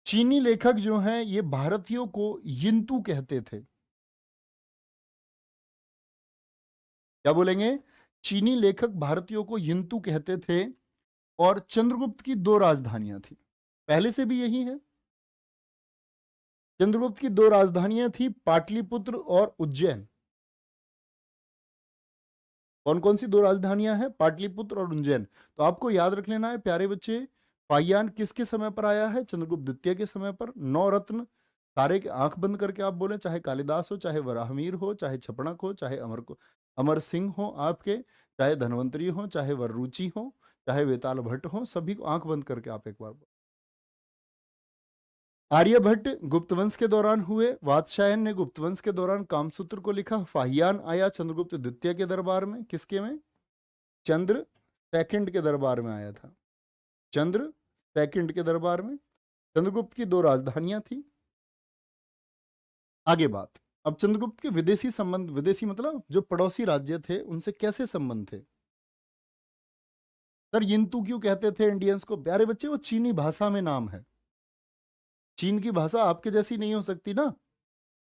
चीनी लेखक जो हैं ये भारतीयों को यिंतु कहते थे। क्या बोलेंगे? चीनी लेखक भारतीयों को यिंतु कहते थे। और चंद्रगुप्त की दो राजधानियां थी, पहले से भी यही है। चंद्रगुप्त की दो राजधानियां थी, पाटलिपुत्र और उज्जैन। कौन कौन सी दो राजधानियां हैं? पाटलिपुत्र और उज्जैन। तो आपको याद रख लेना है प्यारे बच्चे, फाहियान किसके समय पर आया है? चंद्रगुप्त द्वितीय के समय पर। नौ रत्न सारे के आंख बंद करके आप बोले, चाहे कालिदास हो, चाहे वराहमीर हो, चाहे छपणक हो, चाहे अमर सिंह हो आपके, चाहे धनवंतरी हो, चाहे वररुचि हो, चाहे वेताल भट्ट हो, सभी को आंख बंद करके आप एक बार बोलो। आर्यभट्ट गुप्तवंश के दौरान हुए, वात्स्यायन ने गुप्तवंश के दौरान कामसूत्र को लिखा। फाहियान आया चंद्रगुप्त द्वितीय के दरबार में, किसके में? चंद्र सेकंड के दरबार में आया था। चंद्र सेकंड के दरबार में। चंद्रगुप्त की दो राजधानियां थी। आगे बात, अब चंद्रगुप्त के विदेशी संबंध, विदेशी मतलब जो पड़ोसी राज्य थे उनसे कैसे संबंध थे? सर यिंतु क्यों कहते थे इंडियंस को? प्यारे बच्चे वो चीनी भाषा में नाम है। चीन की भाषा आपके जैसी नहीं हो सकती ना,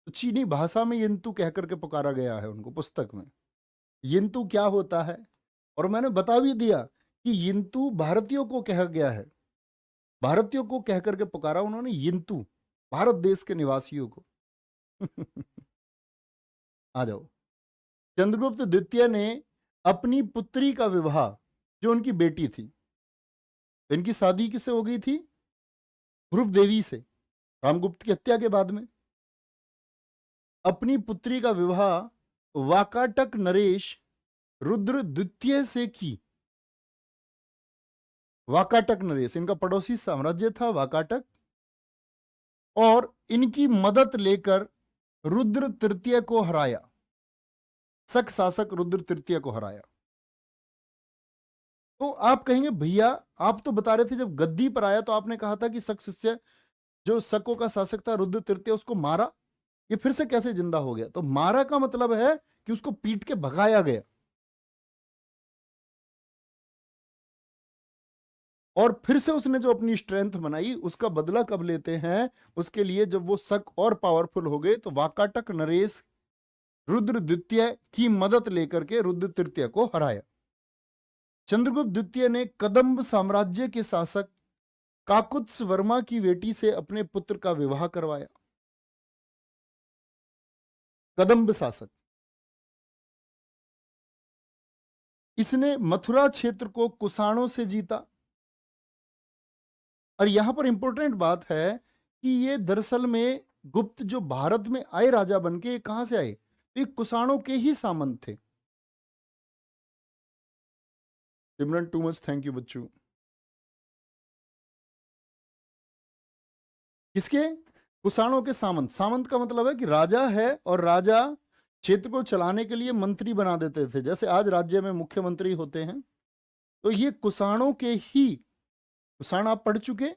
तो चीनी भाषा में यिंतु कह करके पुकारा गया है उनको पुस्तक में। यिंतु क्या होता है? और मैंने बता भी दिया कि यिंतु भारतीयों को कहा गया है, भारतीयों को कह करके पुकारा उन्होंने यिंतु, भारत देश के निवासियों को। आ जाओ। चंद्रगुप्त द्वितीय ने अपनी पुत्री का विवाह, जो उनकी बेटी थी, इनकी शादी किससे हो गई थी? ध्रुव देवी से, रामगुप्त की हत्या के बाद में। अपनी पुत्री का विवाह वाकाटक नरेश रुद्र द्वितीय से की। वाकाटक नरेश इनका पड़ोसी साम्राज्य था वाकाटक, और इनकी मदद लेकर रुद्र तृतीय को हराया। शक शासक रुद्र तृतीय को हराया। तो आप कहेंगे भैया आप तो बता रहे थे जब गद्दी पर आया तो आपने कहा था कि शक शिष्य, जो शकों का शासक था रुद्र तृतीय, उसको मारा, ये फिर से कैसे जिंदा हो गया? तो मारा का मतलब है कि उसको पीट के भगाया गया। और फिर से उसने जो अपनी स्ट्रेंथ बनाई उसका बदला कब लेते हैं? उसके लिए जब वो शक और पावरफुल हो गए तो वाकाटक नरेश रुद्र द्वितीय की मदद लेकर के रुद्र तृतीय को हराया। चंद्रगुप्त द्वितीय ने कदम्ब साम्राज्य के शासक काकुत्स वर्मा की बेटी से अपने पुत्र का विवाह करवाया। कदम्ब शासक, इसने मथुरा क्षेत्र को कुषाणों से जीता। और यहां पर इंपॉर्टेंट बात है कि ये दरअसल में गुप्त जो भारत में आए राजा बनके, ये कहां से आए? ये कुषाणों के ही सामंत थे। सिमरन टू मच, थैंक यू बच्चों। किसके? कुषाणों के सामंत, सामंत का मतलब है कि राजा है और राजा क्षेत्र को चलाने के लिए मंत्री बना देते थे, जैसे आज राज्य में मुख्यमंत्री होते हैं। तो ये कुषाणों के ही, कुषाण आप पढ़ चुके।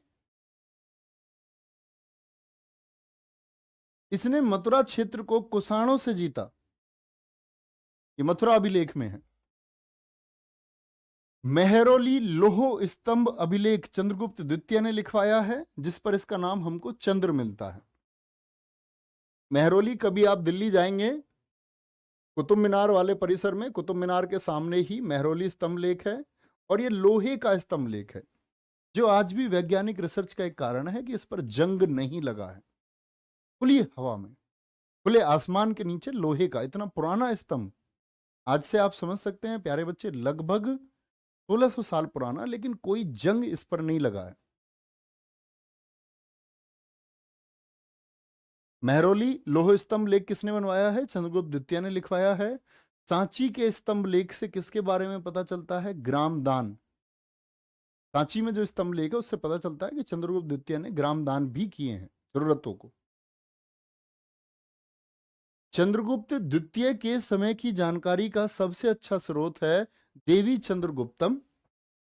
इसने मथुरा क्षेत्र को कुषाणों से जीता, ये मथुरा अभिलेख में है। मेहरौली लोह स्तंभ अभिलेख चंद्रगुप्त द्वितीय ने लिखवाया है, जिस पर इसका नाम हमको चंद्र मिलता है। मेहरौली, कभी आप दिल्ली जाएंगे कुतुब मीनार वाले परिसर में, कुतुब मीनार के सामने ही मेहरौली स्तंभ लेख है, और ये लोहे का स्तंभ लेख है, जो आज भी वैज्ञानिक रिसर्च का एक कारण है कि इस पर जंग नहीं लगा है। खुली हवा में, खुले आसमान के नीचे लोहे का इतना पुराना स्तंभ, आज से आप समझ सकते हैं प्यारे बच्चे, लगभग 1600 साल पुराना, लेकिन कोई जंग इस पर नहीं लगा है। मेहरौली लोह स्तंभ लेख किसने बनवाया है? चंद्रगुप्त द्वितीय ने लिखवाया है। सांची के स्तंभ लेख से किसके बारे में पता चलता है? ग्राम दान। सांची में जो स्तंभ लेख है उससे पता चलता है कि चंद्रगुप्त द्वितीय ने ग्राम दान भी किए हैं जरूरतों को। चंद्रगुप्त द्वितीय के समय की जानकारी का सबसे अच्छा स्रोत है देवी चंद्रगुप्तम।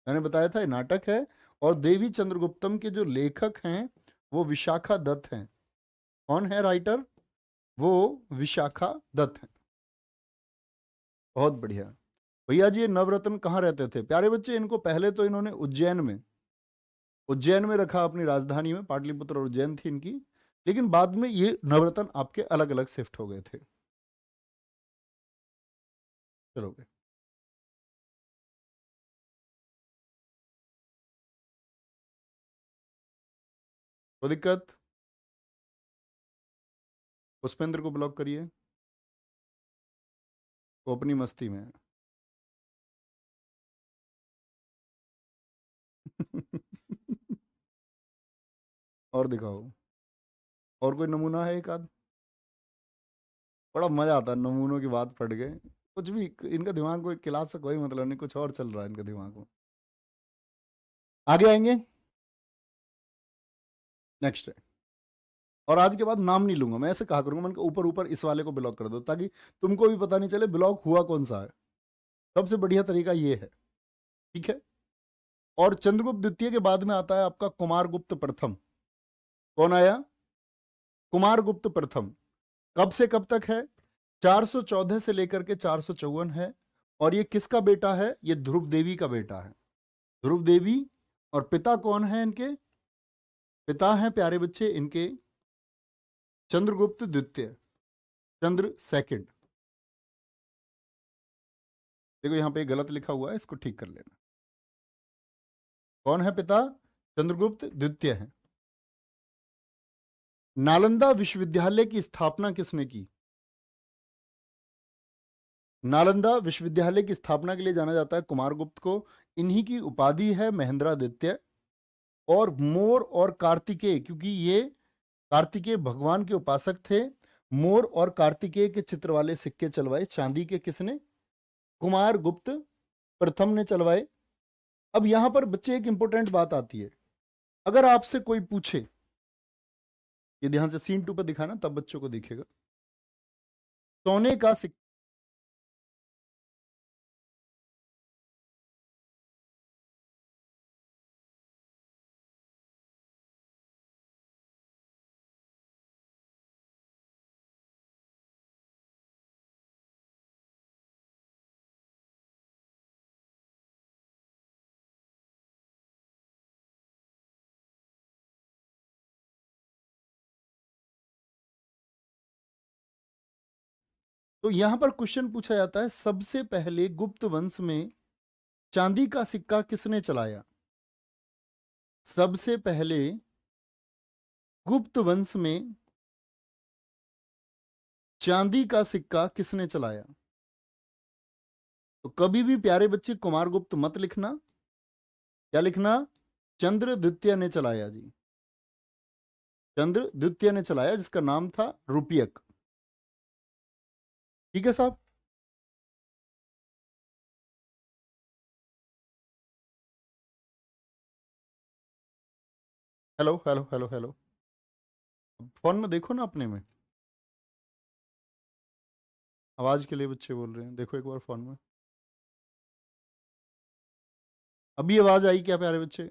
मैंने बताया था ये नाटक है, और देवी चंद्रगुप्तम के जो लेखक हैं वो विशाखा दत्त हैं। कौन है राइटर? वो विशाखा दत्त हैं। बहुत बढ़िया। भैया जी, ये नवरत्न कहाँ रहते थे? प्यारे बच्चे, इनको पहले तो इन्होंने उज्जैन में रखा, अपनी राजधानी में, पाटलिपुत्र और उज्जैन थी इनकी, लेकिन बाद में ये नवरत्न आपके अलग अलग शिफ्ट हो गए थे। चलोगे? कोई दिक्कत? पुष्पेंद्र को ब्लॉक करिए, वो अपनी मस्ती में है। और दिखाओ, और कोई नमूना है एक आध? बड़ा मजा आता है नमूनों की बात पढ़ के। कुछ भी, इनका दिमाग, कोई क्लास से कोई मतलब नहीं, कुछ और चल रहा है इनके दिमाग में। आगे आएंगे, नेक्स्ट है। और आज के बाद नाम नहीं लूंगा मैं, ऐसे कहा करूंगा, मैंने कहा ऊपर ऊपर इस वाले को ब्लॉक कर दो, ताकि तुमको भी पता नहीं चले ब्लॉक हुआ कौन सा है। सबसे बढ़िया तरीका ये है, ठीक है। और चंद्रगुप्त द्वितीय के बाद में आता है आपका कुमारगुप्त प्रथम। कौन आया? कुमारगुप्त प्रथम। कब से कब तक है? 414 से लेकर के 454 है। और ये किसका बेटा है? ये ध्रुव देवी का बेटा है, ध्रुव देवी। और पिता कौन है इनके? पिता हैं प्यारे बच्चे इनके चंद्रगुप्त द्वितीय, चंद्र सेकंड। देखो यहां पे गलत लिखा हुआ है, इसको ठीक कर लेना। कौन है पिता? चंद्रगुप्त द्वितीय है। नालंदा विश्वविद्यालय की स्थापना किसने की? नालंदा विश्वविद्यालय की स्थापना के लिए जाना जाता है कुमारगुप्त को। इन्हीं की उपाधि है महेंद्रादित्य। और मोर और कार्तिकेय, क्योंकि ये कार्तिकेय भगवान के उपासक थे, मोर और कार्तिकेय के चित्र वाले सिक्के चलवाए चांदी के, किसने? कुमारगुप्त प्रथम ने चलवाए। अब यहां पर बच्चे एक इंपॉर्टेंट बात आती है, अगर आपसे कोई पूछे, ये ध्यान से सीन 2 पर दिखाना, तब बच्चों को दिखेगा। सोने का सिक्का, तो यहां पर क्वेश्चन पूछा जाता है, सबसे पहले गुप्त वंश में चांदी का सिक्का किसने चलाया? सबसे पहले गुप्त वंश में चांदी का सिक्का किसने चलाया? तो कभी भी प्यारे बच्चे कुमारगुप्त मत लिखना, क्या लिखना? चंद्र द्वितीय ने चलाया जी, चंद्र द्वितीय ने चलाया, जिसका नाम था रुपयक। ठीक है साहब। Hello hello hello hello. अब फोन में देखो ना अपने में, आवाज के लिए बच्चे बोल रहे हैं, देखो एक बार फोन में। अभी आवाज आई क्या प्यारे बच्चे?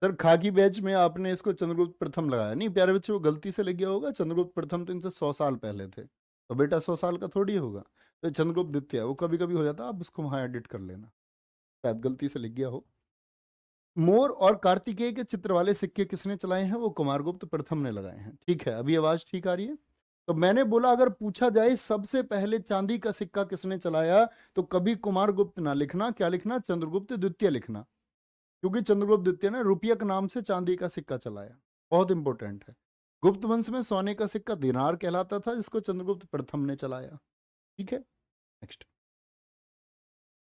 सर खाकी बैच में आपने इसको चंद्रगुप्त प्रथम लगाया नहीं प्यारे बच्चे, वो गलती से लग गया होगा। चंद्रगुप्त प्रथम तो इनसे 100 साल पहले थे, तो बेटा 100 साल का थोड़ी होगा। तो चंद्रगुप्त द्वितीय वो कभी कभी हो जाता, आप उसको वहां एडिट कर लेना, शायद गलती से लिख गया हो। मोर और कार्तिकेय के चित्र वाले सिक्के किसने चलाए हैं? वो कुमारगुप्त प्रथम ने लगाए हैं। ठीक है, अभी आवाज ठीक आ रही है? तो मैंने बोला अगर पूछा जाए सबसे पहले चांदी का सिक्का किसने चलाया, तो कभी कुमारगुप्त ना लिखना, क्या लिखना? चंद्रगुप्त द्वितीय लिखना, क्योंकि चंद्रगुप्त द्वितीय ने रुपयक नाम से चांदी का सिक्का चलाया। बहुत इंपॉर्टेंट है। गुप्त वंश में सोने का सिक्का दिनार कहलाता था, जिसको चंद्रगुप्त प्रथम ने चलाया। ठीक है, नेक्स्ट।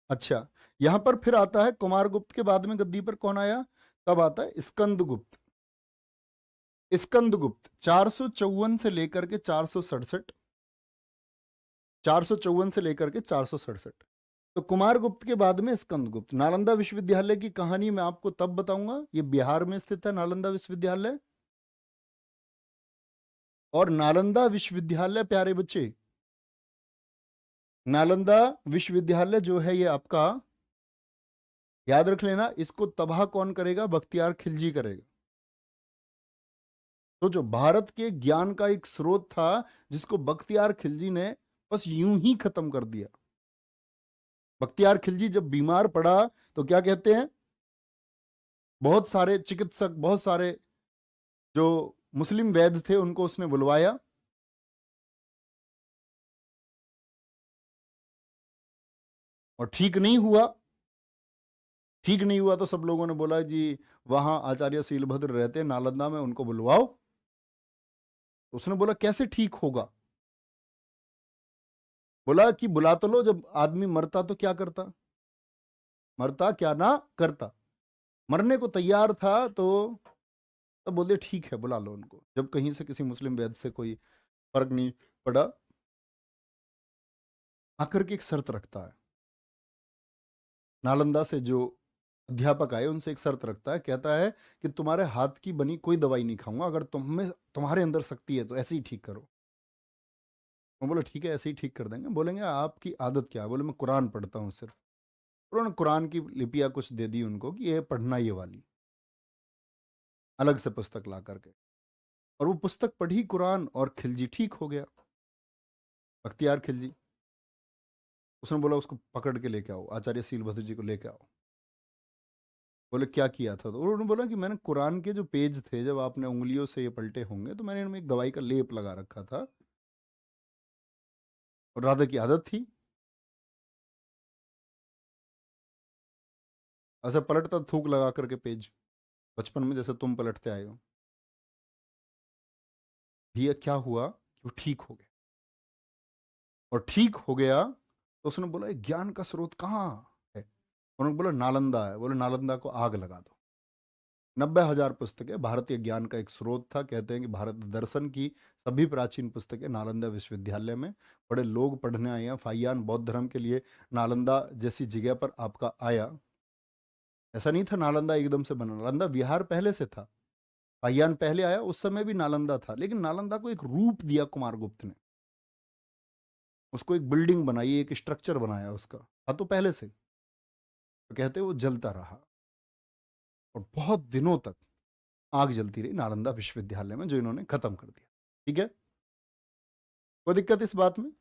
अच्छा, यहां पर फिर आता है कुमारगुप्त के बाद में गद्दी पर कौन आया? तब आता है स्कंदगुप्त। स्कंदगुप्त 454 से लेकर के 467, 454 से लेकर के 467। तो कुमारगुप्त के बाद में स्कंदगुप्त। नालंदा विश्वविद्यालय की कहानी मैं आपको तब बताऊंगा, ये बिहार में स्थित है नालंदा विश्वविद्यालय। और नालंदा विश्वविद्यालय प्यारे बच्चे, नालंदा विश्वविद्यालय जो है ये आपका, याद रख लेना, इसको तबाह कौन करेगा? बख्तियार खिलजी करेगा। तो जो भारत के ज्ञान का एक स्रोत था, जिसको बख्तियार खिलजी ने बस यूं ही खत्म कर दिया। बख्तियार खिलजी जब बीमार पड़ा तो क्या कहते हैं, बहुत सारे चिकित्सक, बहुत सारे जो मुस्लिम वैद्य थे उनको उसने बुलवाया, और ठीक नहीं हुआ। ठीक नहीं हुआ तो सब लोगों ने बोला जी वहां आचार्य शीलभद्र रहते हैं नालंदा में, उनको बुलवाओ। तो उसने बोला कैसे ठीक होगा? बोला कि बुला तो लो, जब आदमी मरता तो क्या करता? मरता क्या ना करता। मरने को तैयार था, तो तब बोले ठीक है बुला लो उनको। जब कहीं से किसी मुस्लिम वैद्य से कोई फर्क नहीं पड़ा, आकर के एक शर्त रखता है, नालंदा से जो अध्यापक आए उनसे एक शर्त रखता है, कहता है कि तुम्हारे हाथ की बनी कोई दवाई नहीं खाऊंगा, अगर तुम्हारे अंदर शक्ति है तो ऐसे ही ठीक करो। मैं बोला ठीक है ऐसे ही ठीक कर देंगे। बोलेंगे आपकी आदत क्या है? बोले मैं कुरान पढ़ता हूँ सिर्फ। उन्होंने कुरान की लिपियाँ कुछ दे दी उनको कि ये पढ़ना, ये वाली अलग से पुस्तक ला करके, और वो पुस्तक पढ़ी कुरान, और खिलजी ठीक हो गया, बख्तियार खिलजी। उसने बोला उसको पकड़ के लेके आओ, आचार्य शीलभद्र जी को लेके आओ। बोले क्या किया था? तो उन्होंने बोला कि मैंने कुरान के जो पेज थे, जब आपने उंगलियों से ये पलटे होंगे, तो मैंने इनमें एक दवाई का लेप लगा रखा था, और राधा की आदत थी ऐसा पलटता, थूक लगा करके पेज, बचपन में जैसे तुम पलटते आए हो। भैया क्या हुआ कि वो ठीक हो गया, और ठीक हो गया तो उसने बोला ये ज्ञान का स्रोत कहाँ है? उन्होंने बोला नालंदा है। बोले नालंदा को आग लगा दो। 90,000 पुस्तकें, भारतीय ज्ञान का एक स्रोत था। कहते हैं कि भारत दर्शन की सभी प्राचीन पुस्तकें नालंदा विश्वविद्यालय में, बड़े लोग पढ़ने आए हैं। फाहियान बौद्ध धर्म के लिए नालंदा जैसी जगह पर आपका आया। ऐसा नहीं था नालंदा एकदम से बना, नालंदा विहार पहले से था। फाहियान पहले आया, उस समय भी नालंदा था, लेकिन नालंदा को एक रूप दिया कुमारगुप्त ने, उसको एक बिल्डिंग बनाई, एक स्ट्रक्चर बनाया उसका। था तो पहले से, तो कहते हैं वो जलता रहा, और बहुत दिनों तक आग जलती रही नालंदा विश्वविद्यालय में, जो इन्होंने खत्म कर दिया। ठीक है, कोई दिक्कत इस बात में?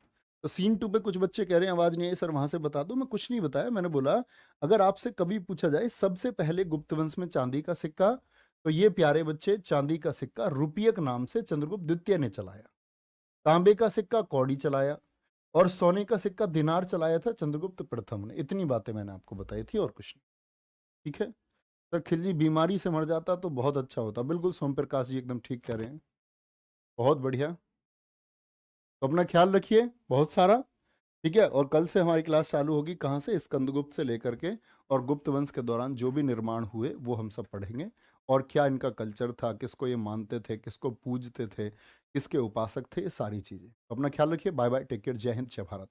तो सीन 2 पे कुछ बच्चे कह रहे हैं आवाज नहीं आई सर, वहां से बता दो। मैं कुछ नहीं बताया, मैंने बोला अगर आपसे कभी पूछा जाए सबसे पहले गुप्त वंश में चांदी का सिक्का, तो ये प्यारे बच्चे चांदी का सिक्का रुपयक नाम से चंद्रगुप्त द्वितीय ने चलाया, तांबे का सिक्का कौड़ी चलाया, और सोने का सिक्का दिनार चलाया था चंद्रगुप्त प्रथम ने। इतनी बातें मैंने आपको बताई थी, और कुछ नहीं। ठीक है सर, खिलजी बीमारी से मर जाता तो बहुत अच्छा होता। बिल्कुल सोम प्रकाश जी एकदम ठीक कह रहे हैं, बहुत बढ़िया। तो अपना ख्याल रखिए बहुत सारा। ठीक है, और कल से हमारी क्लास चालू होगी, कहाँ से? स्कंदगुप्त से लेकर के, और गुप्त वंश के दौरान जो भी निर्माण हुए वो हम सब पढ़ेंगे। और क्या इनका कल्चर था, किसको ये मानते थे, किसको पूजते थे, किसके उपासक थे, ये सारी चीज़ें। अपना ख्याल रखिए, बाय बाय, टेक केयर, जय हिंद, जय भारत।